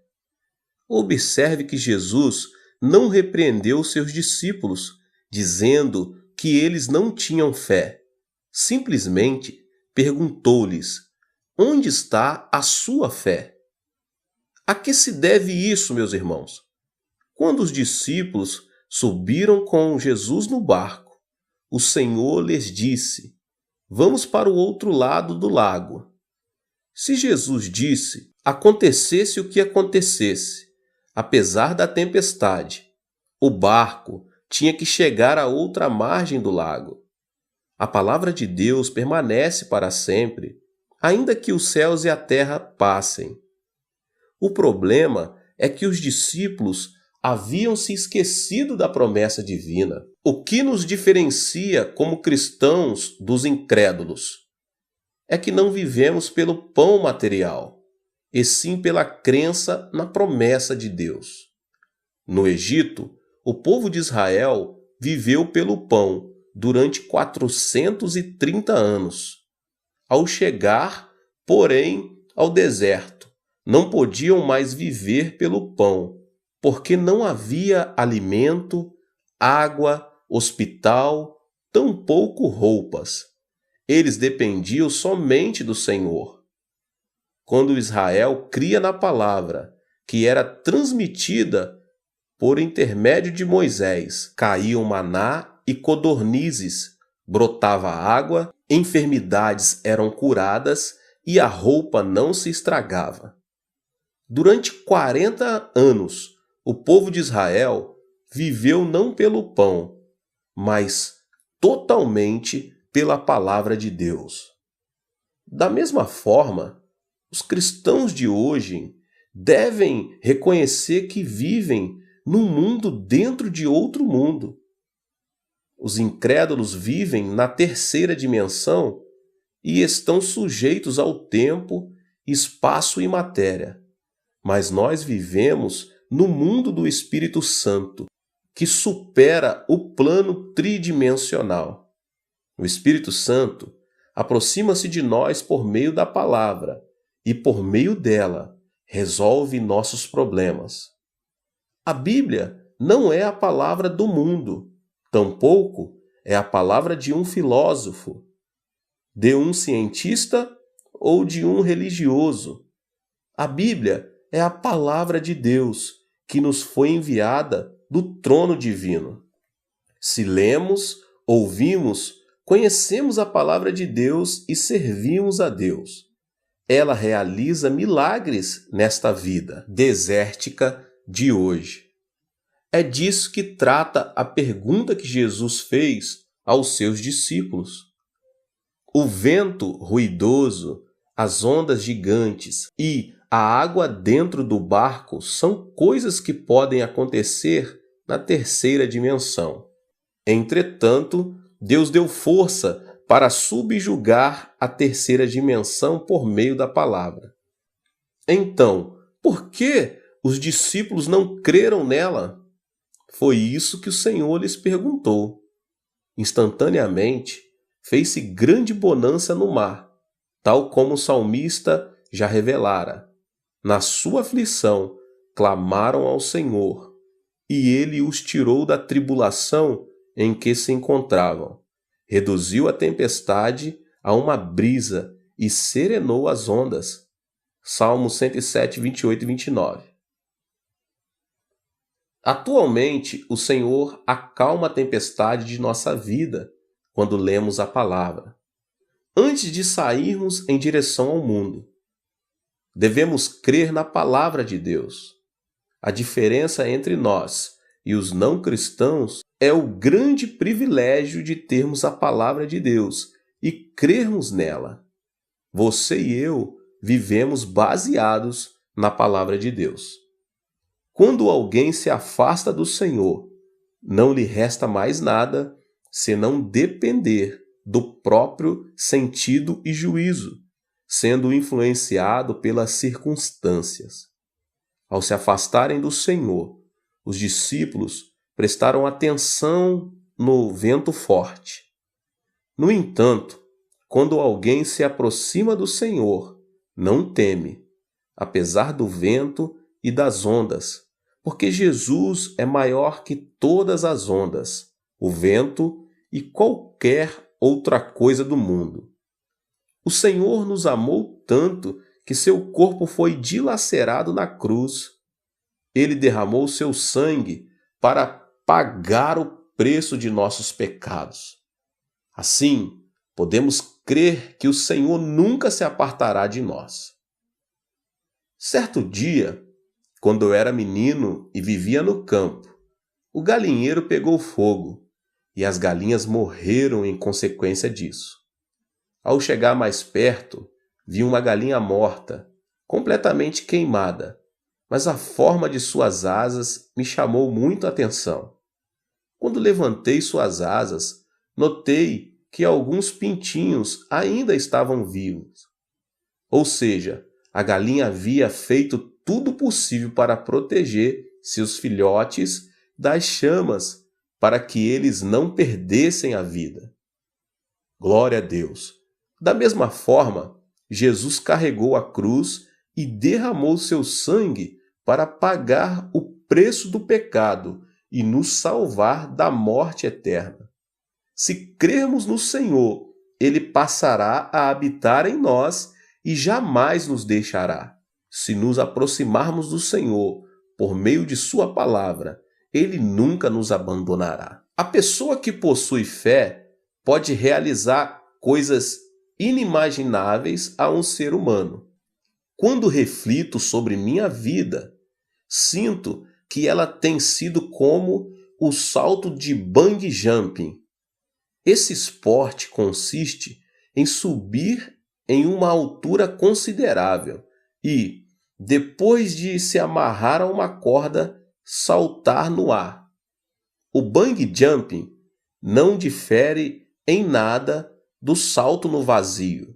Observe que Jesus não repreendeu seus discípulos, dizendo que eles não tinham fé. Simplesmente perguntou-lhes: onde está a sua fé? A que se deve isso, meus irmãos? Quando os discípulos subiram com Jesus no barco, o Senhor lhes disse: vamos para o outro lado do lago. Se Jesus disse, acontecesse o que acontecesse, apesar da tempestade, o barco tinha que chegar à outra margem do lago. A palavra de Deus permanece para sempre, ainda que os céus e a terra passem. O problema é que os discípulos haviam se esquecido da promessa divina. O que nos diferencia como cristãos dos incrédulos é que não vivemos pelo pão material, e sim pela crença na promessa de Deus. No Egito, o povo de Israel viveu pelo pão durante 430 anos. Ao chegar, porém, ao deserto, não podiam mais viver pelo pão, porque não havia alimento, água, hospital, tampouco roupas. Eles dependiam somente do Senhor. Quando Israel cria na palavra, que era transmitida por intermédio de Moisés, caíam maná e codornizes, brotava água, enfermidades eram curadas e a roupa não se estragava. Durante 40 anos, o povo de Israel viveu não pelo pão, mas totalmente pela palavra de Deus. Da mesma forma, os cristãos de hoje devem reconhecer que vivem num mundo dentro de outro mundo. Os incrédulos vivem na terceira dimensão e estão sujeitos ao tempo, espaço e matéria. Mas nós vivemos no mundo do Espírito Santo, que supera o plano tridimensional. O Espírito Santo aproxima-se de nós por meio da palavra e, por meio dela, resolve nossos problemas. A Bíblia não é a palavra do mundo, tampouco é a palavra de um filósofo, de um cientista ou de um religioso. A Bíblia é a palavra de Deus que nos foi enviada do trono divino. Se lemos, ouvimos, conhecemos a palavra de Deus e servimos a Deus. Ela realiza milagres nesta vida desértica de hoje. É disso que trata a pergunta que Jesus fez aos seus discípulos. O vento ruidoso, as ondas gigantes e a água dentro do barco são coisas que podem acontecer na terceira dimensão. Entretanto, Deus deu força para subjugar a terceira dimensão por meio da palavra. Então, por que os discípulos não creram nela? Foi isso que o Senhor lhes perguntou. Instantaneamente, fez-se grande bonança no mar, tal como o salmista já revelara. Na sua aflição, clamaram ao Senhor, e ele os tirou da tribulação em que se encontravam. Reduziu a tempestade a uma brisa e serenou as ondas. Salmo 107, 28 e 29. Atualmente, o Senhor acalma a tempestade de nossa vida quando lemos a palavra. Antes de sairmos em direção ao mundo, devemos crer na palavra de Deus. A diferença entre nós e os não cristãos é o grande privilégio de termos a palavra de Deus e crermos nela. Você e eu vivemos baseados na palavra de Deus. Quando alguém se afasta do Senhor, não lhe resta mais nada senão depender do próprio sentido e juízo, sendo influenciado pelas circunstâncias. Ao se afastarem do Senhor, os discípulos prestaram atenção no vento forte. No entanto, quando alguém se aproxima do Senhor, não teme, apesar do vento e das ondas, porque Jesus é maior que todas as ondas, o vento e qualquer outra coisa do mundo. O Senhor nos amou tanto que seu corpo foi dilacerado na cruz. Ele derramou seu sangue para pagar o preço de nossos pecados. Assim, podemos crer que o Senhor nunca se apartará de nós. Certo dia, quando eu era menino e vivia no campo, o galinheiro pegou fogo e as galinhas morreram em consequência disso. Ao chegar mais perto, vi uma galinha morta, completamente queimada, mas a forma de suas asas me chamou muito a atenção. Quando levantei suas asas, notei que alguns pintinhos ainda estavam vivos. Ou seja, a galinha havia feito tudo possível para proteger seus filhotes das chamas, para que eles não perdessem a vida. Glória a Deus! Da mesma forma, Jesus carregou a cruz e derramou seu sangue para pagar o preço do pecado e nos salvar da morte eterna. Se crermos no Senhor, Ele passará a habitar em nós e jamais nos deixará. Se nos aproximarmos do Senhor por meio de sua palavra, Ele nunca nos abandonará. A pessoa que possui fé pode realizar coisas inimagináveis a um ser humano. Quando reflito sobre minha vida, sinto que ela tem sido como o salto de bungee jumping. Esse esporte consiste em subir em uma altura considerável e, depois de se amarrar a uma corda, saltar no ar. O bungee jumping não difere em nada do salto no vazio,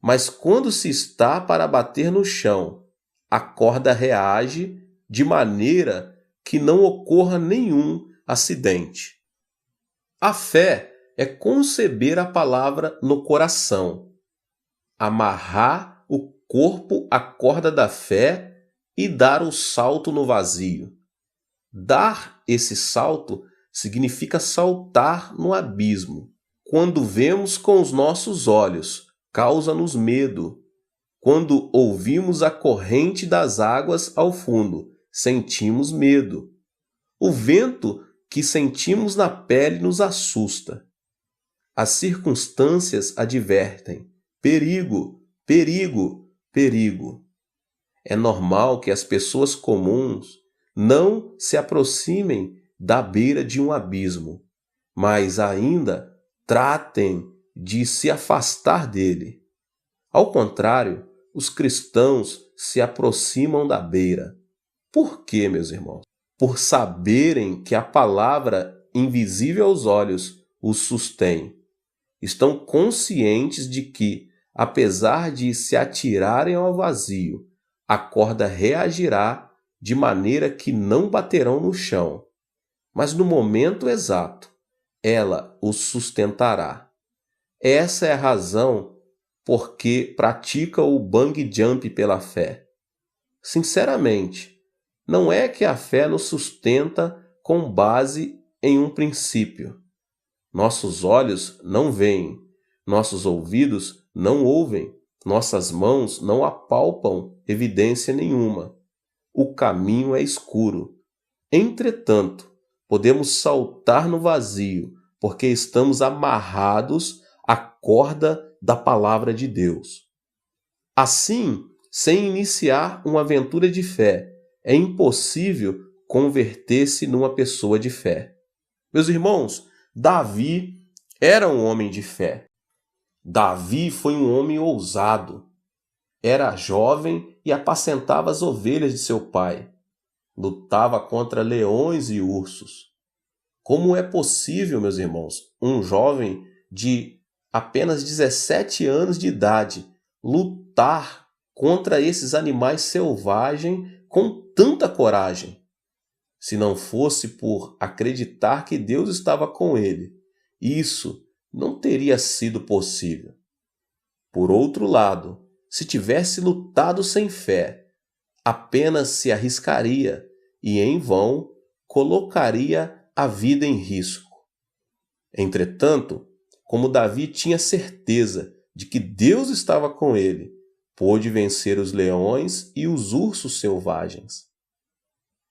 mas quando se está para bater no chão, a corda reage de maneira que não ocorra nenhum acidente. A fé é conceber a palavra no coração, amarrar o corpo à corda da fé e dar o salto no vazio. Dar esse salto significa saltar no abismo. Quando vemos com os nossos olhos, causa-nos medo. Quando ouvimos a corrente das águas ao fundo, sentimos medo. O vento que sentimos na pele nos assusta. As circunstâncias advertem: perigo, perigo, perigo. É normal que as pessoas comuns não se aproximem da beira de um abismo, mas ainda tratem de se afastar dele. Ao contrário, os cristãos se aproximam da beira. Por quê, meus irmãos? Por saberem que a palavra, invisível aos olhos, os sustém. Estão conscientes de que, apesar de se atirarem ao vazio, a corda reagirá de maneira que não baterão no chão, mas no momento exato, ela os sustentará. Essa é a razão por que pratica o bungee jump pela fé. Sinceramente, não é que a fé nos sustenta com base em um princípio. Nossos olhos não veem, nossos ouvidos não ouvem, nossas mãos não apalpam evidência nenhuma. O caminho é escuro. Entretanto, podemos saltar no vazio, porque estamos amarrados à corda da palavra de Deus. Assim, sem iniciar uma aventura de fé, é impossível converter-se numa pessoa de fé. Meus irmãos, Davi era um homem de fé. Davi foi um homem ousado. Era jovem e apacentava as ovelhas de seu pai. Lutava contra leões e ursos. Como é possível, meus irmãos, um jovem de apenas 17 anos de idade lutar contra esses animais selvagens com tanta coragem? Se não fosse por acreditar que Deus estava com ele, isso não teria sido possível. Por outro lado, se tivesse lutado sem fé, apenas se arriscaria e, em vão, colocaria a vida em risco. Entretanto, como Davi tinha certeza de que Deus estava com ele, pôde vencer os leões e os ursos selvagens.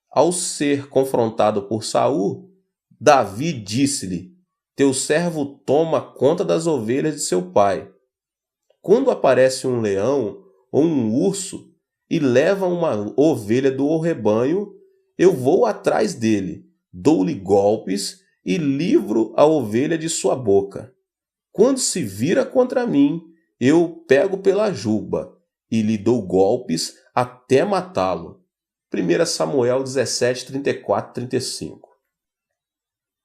Ao ser confrontado por Saul, Davi disse-lhe: "Teu servo toma conta das ovelhas de seu pai. Quando aparece um leão ou um urso e leva uma ovelha do rebanho, eu vou atrás dele, dou-lhe golpes e livro a ovelha de sua boca. Quando se vira contra mim, eu pego pela juba e lhe dou golpes até matá-lo." 1 Samuel 17, 34, 35.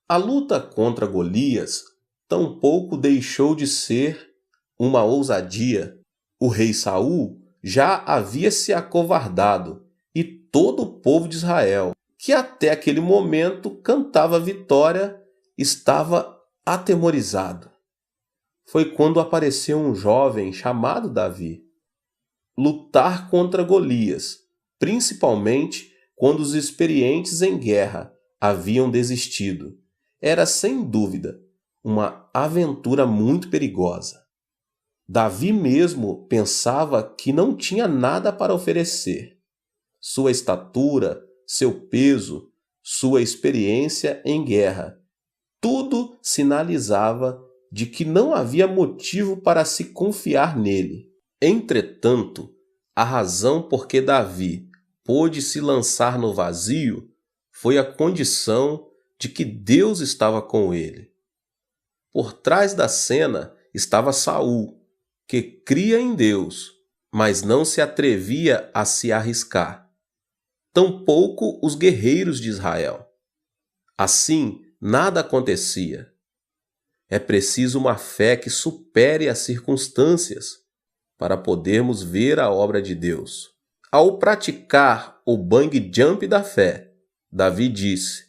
A luta contra Golias tampouco deixou de ser uma ousadia. O rei Saul já havia se acovardado e todo o povo de Israel, que até aquele momento cantava vitória, estava atemorizado. Foi quando apareceu um jovem chamado Davi. Lutar contra Golias, principalmente quando os experientes em guerra haviam desistido, era sem dúvida uma aventura muito perigosa. Davi mesmo pensava que não tinha nada para oferecer. Sua estatura, seu peso, sua experiência em guerra, tudo sinalizava de que não havia motivo para se confiar nele. Entretanto, a razão por que Davi pôde se lançar no vazio foi a condição de que Deus estava com ele. Por trás da cena estava Saul, que cria em Deus, mas não se atrevia a se arriscar. Tampouco os guerreiros de Israel. Assim, nada acontecia. É preciso uma fé que supere as circunstâncias para podermos ver a obra de Deus. Ao praticar o bang jump da fé, Davi disse: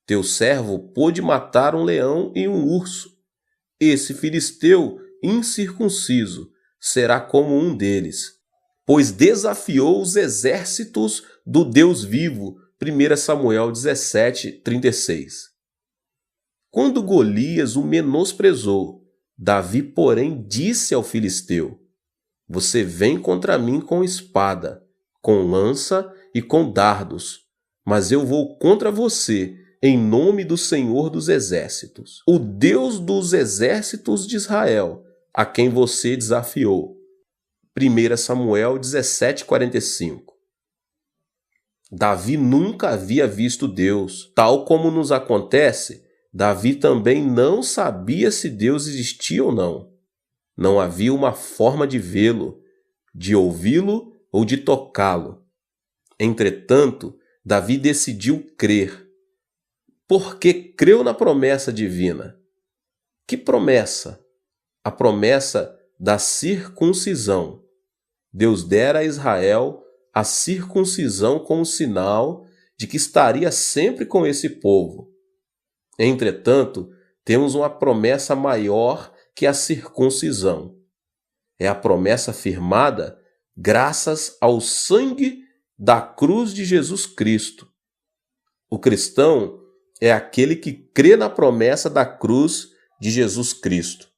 "Teu servo pôde matar um leão e um urso. Esse filisteu incircunciso será como um deles, pois desafiou os exércitos do Deus vivo." 1 Samuel 17, 36. Quando Golias o menosprezou, Davi, porém, disse ao filisteu: "Você vem contra mim com espada, com lança e com dardos, mas eu vou contra você em nome do Senhor dos Exércitos, o Deus dos exércitos de Israel, a quem você desafiou." 1 Samuel 17, 45. Davi nunca havia visto Deus. Tal como nos acontece, Davi também não sabia se Deus existia ou não. Não havia uma forma de vê-lo, de ouvi-lo ou de tocá-lo. Entretanto, Davi decidiu crer, porque creu na promessa divina. Que promessa? A promessa da circuncisão. Deus dera a Israel a circuncisão como sinal de que estaria sempre com esse povo. Entretanto, temos uma promessa maior que a circuncisão. É a promessa firmada graças ao sangue da cruz de Jesus Cristo. O cristão é aquele que crê na promessa da cruz de Jesus Cristo.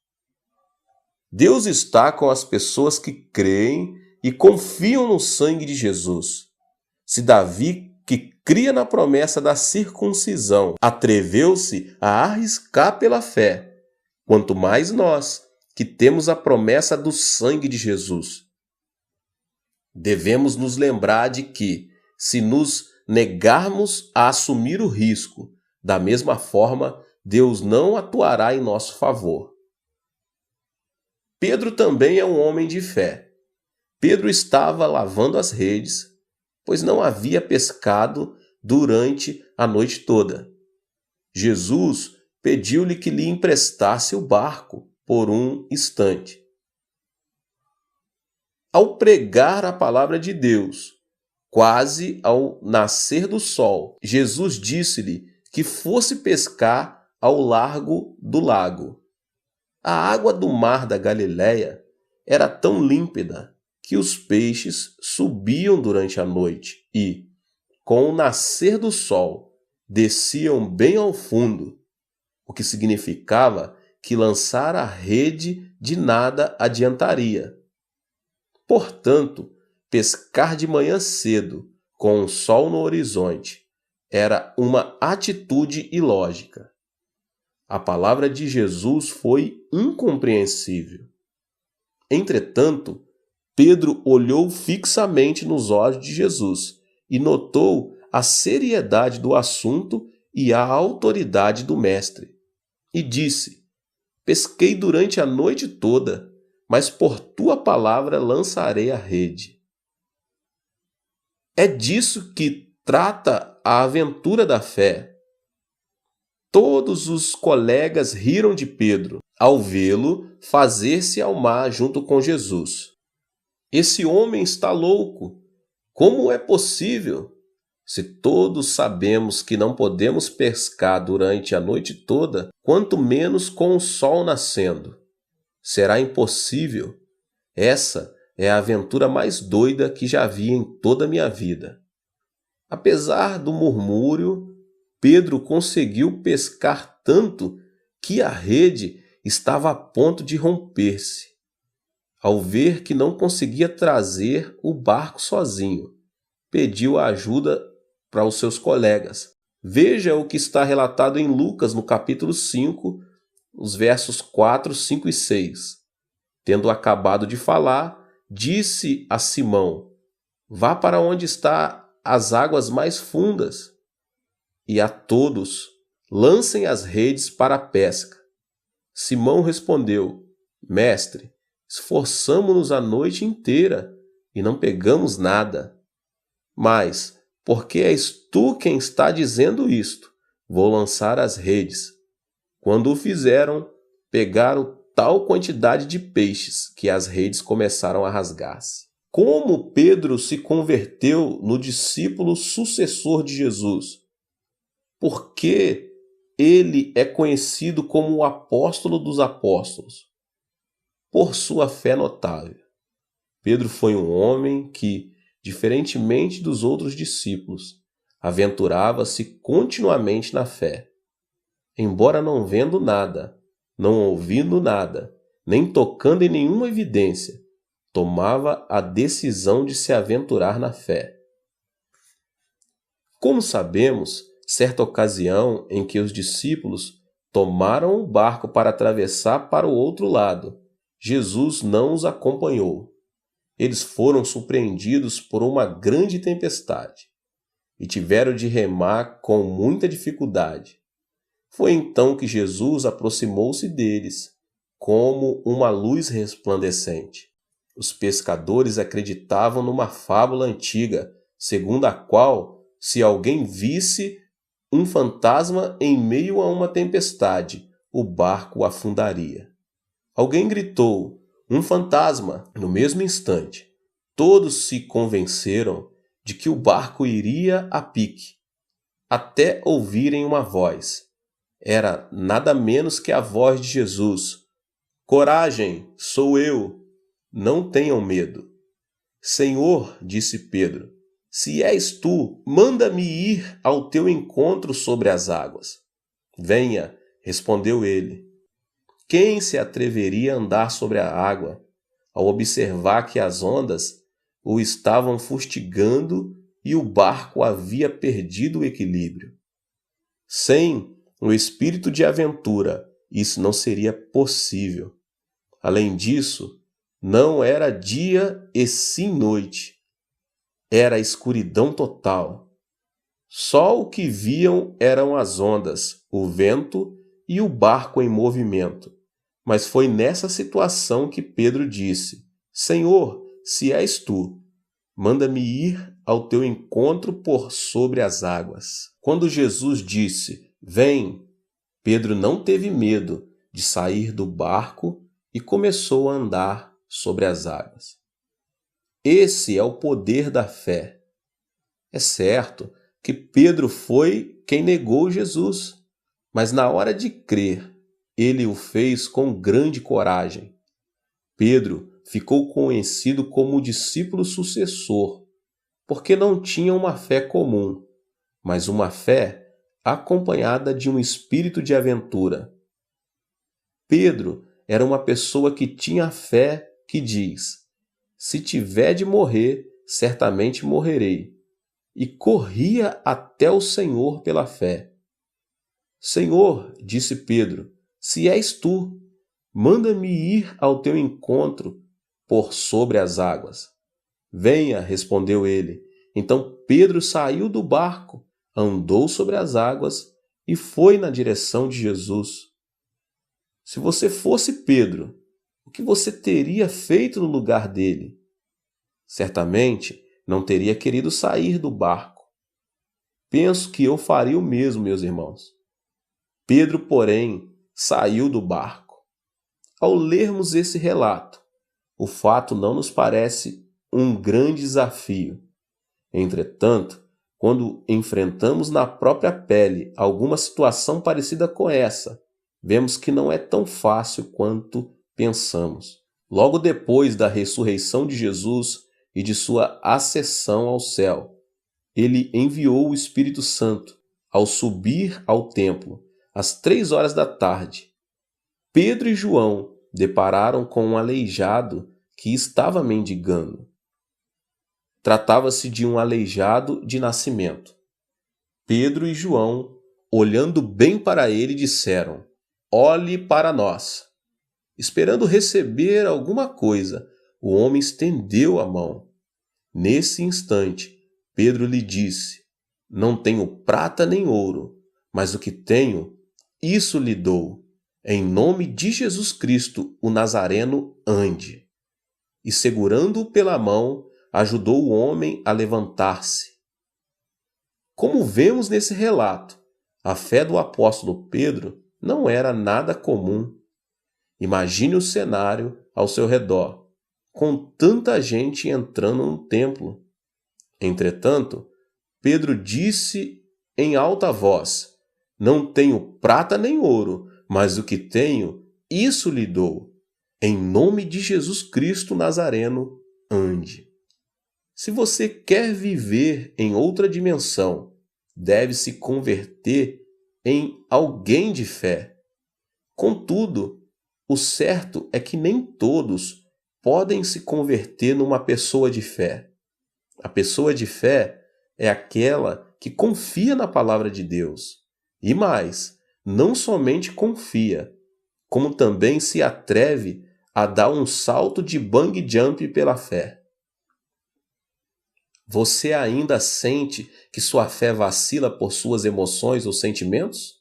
Deus está com as pessoas que creem e confiam no sangue de Jesus. Se Davi que cria na promessa da circuncisão, atreveu-se a arriscar pela fé, quanto mais nós, que temos a promessa do sangue de Jesus. Devemos nos lembrar de que, se nos negarmos a assumir o risco, da mesma forma, Deus não atuará em nosso favor. Pedro também é um homem de fé. Pedro estava lavando as redes, pois não havia pescado durante a noite toda. Jesus pediu-lhe que lhe emprestasse o barco por um instante. Ao pregar a palavra de Deus, quase ao nascer do sol, Jesus disse-lhe que fosse pescar ao largo do lago. A água do mar da Galileia era tão límpida que os peixes subiam durante a noite e, com o nascer do sol, desciam bem ao fundo, o que significava que lançar a rede de nada adiantaria. Portanto, pescar de manhã cedo, com o sol no horizonte, era uma atitude ilógica. A palavra de Jesus foi incompreensível. Entretanto, Pedro olhou fixamente nos olhos de Jesus e notou a seriedade do assunto e a autoridade do Mestre. E disse: pesquei durante a noite toda, mas por tua palavra lançarei a rede. É disso que trata a aventura da fé. Todos os colegas riram de Pedro ao vê-lo fazer-se ao mar junto com Jesus. Esse homem está louco. Como é possível? Se todos sabemos que não podemos pescar durante a noite toda, quanto menos com o sol nascendo. Será impossível. Essa é a aventura mais doida que já vi em toda a minha vida. Apesar do murmúrio, Pedro conseguiu pescar tanto que a rede estava a ponto de romper-se. Ao ver que não conseguia trazer o barco sozinho, pediu ajuda para os seus colegas. Veja o que está relatado em Lucas, no capítulo 5, os versos 4, 5 e 6. Tendo acabado de falar, disse a Simão: vá para onde estão as águas mais fundas, e a todos lancem as redes para a pesca. Simão respondeu: mestre, esforçamo-nos a noite inteira e não pegamos nada. Mas, porque és tu quem está dizendo isto, vou lançar as redes. Quando o fizeram, pegaram tal quantidade de peixes que as redes começaram a rasgar-se. Como Pedro se converteu no discípulo sucessor de Jesus? Por que ele é conhecido como o apóstolo dos apóstolos? Por sua fé notável. Pedro foi um homem que, diferentemente dos outros discípulos, aventurava-se continuamente na fé. Embora não vendo nada, não ouvindo nada, nem tocando em nenhuma evidência, tomava a decisão de se aventurar na fé. Como sabemos, certa ocasião em que os discípulos tomaram o barco para atravessar para o outro lado, Jesus não os acompanhou. Eles foram surpreendidos por uma grande tempestade e tiveram de remar com muita dificuldade. Foi então que Jesus aproximou-se deles, como uma luz resplandecente. Os pescadores acreditavam numa fábula antiga, segundo a qual, se alguém visse um fantasma em meio a uma tempestade, o barco afundaria. Alguém gritou: um fantasma! No mesmo instante, todos se convenceram de que o barco iria a pique, até ouvirem uma voz. Era nada menos que a voz de Jesus: coragem, sou eu, não tenham medo. Senhor, disse Pedro, se és tu, manda-me ir ao teu encontro sobre as águas. Venha, respondeu ele. Quem se atreveria a andar sobre a água, ao observar que as ondas o estavam fustigando e o barco havia perdido o equilíbrio. Sem o espírito de aventura, isso não seria possível. Além disso, não era dia e sim noite. Era escuridão total. Só o que viam eram as ondas, o vento e o barco em movimento. Mas foi nessa situação que Pedro disse: Senhor, se és tu, manda-me ir ao teu encontro por sobre as águas. Quando Jesus disse: Vem, Pedro não teve medo de sair do barco e começou a andar sobre as águas. Esse é o poder da fé. É certo que Pedro foi quem negou Jesus, mas na hora de crer, ele o fez com grande coragem. Pedro ficou conhecido como o discípulo sucessor, porque não tinha uma fé comum, mas uma fé acompanhada de um espírito de aventura. Pedro era uma pessoa que tinha fé que diz: se tiver de morrer, certamente morrerei. E corria até o Senhor pela fé. Senhor, disse Pedro, se és tu, manda-me ir ao teu encontro por sobre as águas. Venha, respondeu ele. Então Pedro saiu do barco, andou sobre as águas e foi na direção de Jesus. Se você fosse Pedro, o que você teria feito no lugar dele? Certamente não teria querido sair do barco. Penso que eu faria o mesmo, meus irmãos. Pedro, porém, saiu do barco. Ao lermos esse relato, o fato não nos parece um grande desafio. Entretanto, quando enfrentamos na própria pele alguma situação parecida com essa, vemos que não é tão fácil quanto pensamos. Logo depois da ressurreição de Jesus e de sua ascensão ao céu, ele enviou o Espírito Santo ao subir ao templo, às 3 horas da tarde. Pedro e João depararam com um aleijado que estava mendigando. Tratava-se de um aleijado de nascimento. Pedro e João, olhando bem para ele, disseram: Olhe para nós. Esperando receber alguma coisa, o homem estendeu a mão. Nesse instante, Pedro lhe disse: Não tenho prata nem ouro, mas o que tenho, isso lhe dou. Em nome de Jesus Cristo, o Nazareno, ande. E segurando-o pela mão, ajudou o homem a levantar-se. Como vemos nesse relato, a fé do apóstolo Pedro não era nada comum. Imagine o cenário ao seu redor, com tanta gente entrando no templo. Entretanto, Pedro disse em alta voz: Não tenho prata nem ouro, mas o que tenho, isso lhe dou. Em nome de Jesus Cristo Nazareno, ande. Se você quer viver em outra dimensão, deve se converter em alguém de fé. Contudo, o certo é que nem todos podem se converter numa pessoa de fé. A pessoa de fé é aquela que confia na palavra de Deus. E mais, não somente confia, como também se atreve a dar um salto de bungee jump pela fé. Você ainda sente que sua fé vacila por suas emoções ou sentimentos?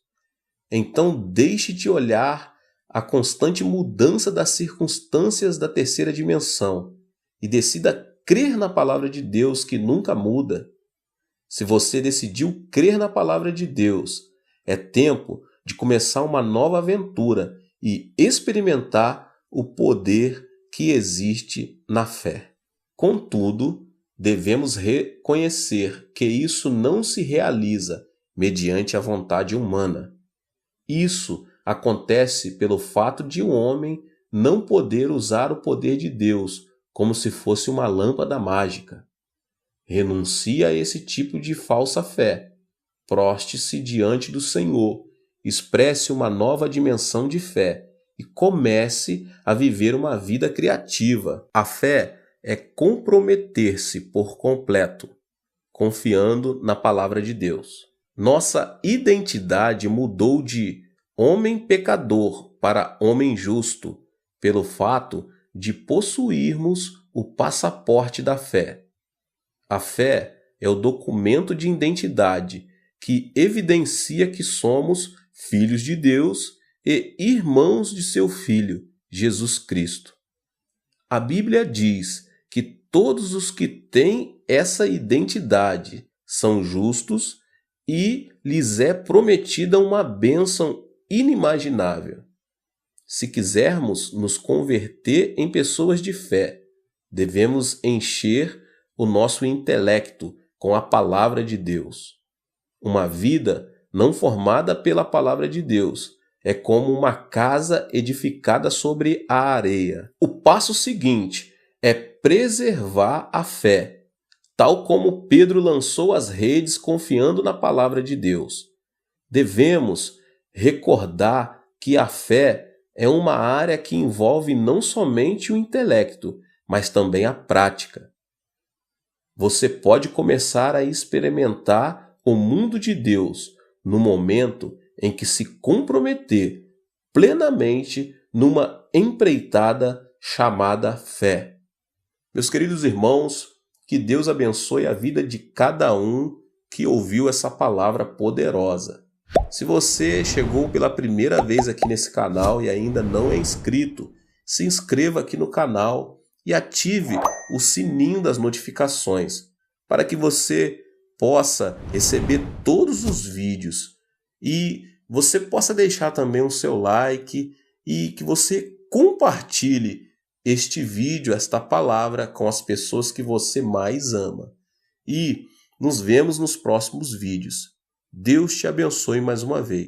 Então deixe de olhar a constante mudança das circunstâncias da terceira dimensão e decida crer na palavra de Deus que nunca muda. Se você decidiu crer na palavra de Deus, é tempo de começar uma nova aventura e experimentar o poder que existe na fé. Contudo, devemos reconhecer que isso não se realiza mediante a vontade humana. Isso acontece pelo fato de um homem não poder usar o poder de Deus como se fosse uma lâmpada mágica. Renuncie a esse tipo de falsa fé. Proste-se diante do Senhor, expresse uma nova dimensão de fé e comece a viver uma vida criativa. A fé é comprometer-se por completo. confiando na palavra de Deus. Nossa identidade mudou de homem pecador para homem justo, pelo fato de possuirmos o passaporte da fé. A fé é o documento de identidade que evidencia que somos filhos de Deus e irmãos de seu Filho, Jesus Cristo. A Bíblia diz que todos os que têm essa identidade são justos e lhes é prometida uma bênção inimaginável. Se quisermos nos converter em pessoas de fé, devemos encher o nosso intelecto com a palavra de Deus. Uma vida não formada pela palavra de Deus é como uma casa edificada sobre a areia. O passo seguinte é preservar a fé, tal como Pedro lançou as redes confiando na palavra de Deus. Devemos recordar que a fé é uma área que envolve não somente o intelecto, mas também a prática. Você pode começar a experimentar o mundo de Deus no momento em que se comprometer plenamente numa empreitada chamada fé. Meus queridos irmãos, que Deus abençoe a vida de cada um que ouviu essa palavra poderosa. Se você chegou pela primeira vez aqui nesse canal e ainda não é inscrito, se inscreva aqui no canal e ative o sininho das notificações para que você possa receber todos os vídeos e você possa deixar também o seu like e que você compartilhe este vídeo, esta palavra com as pessoas que você mais ama. E nos vemos nos próximos vídeos. Deus te abençoe mais uma vez.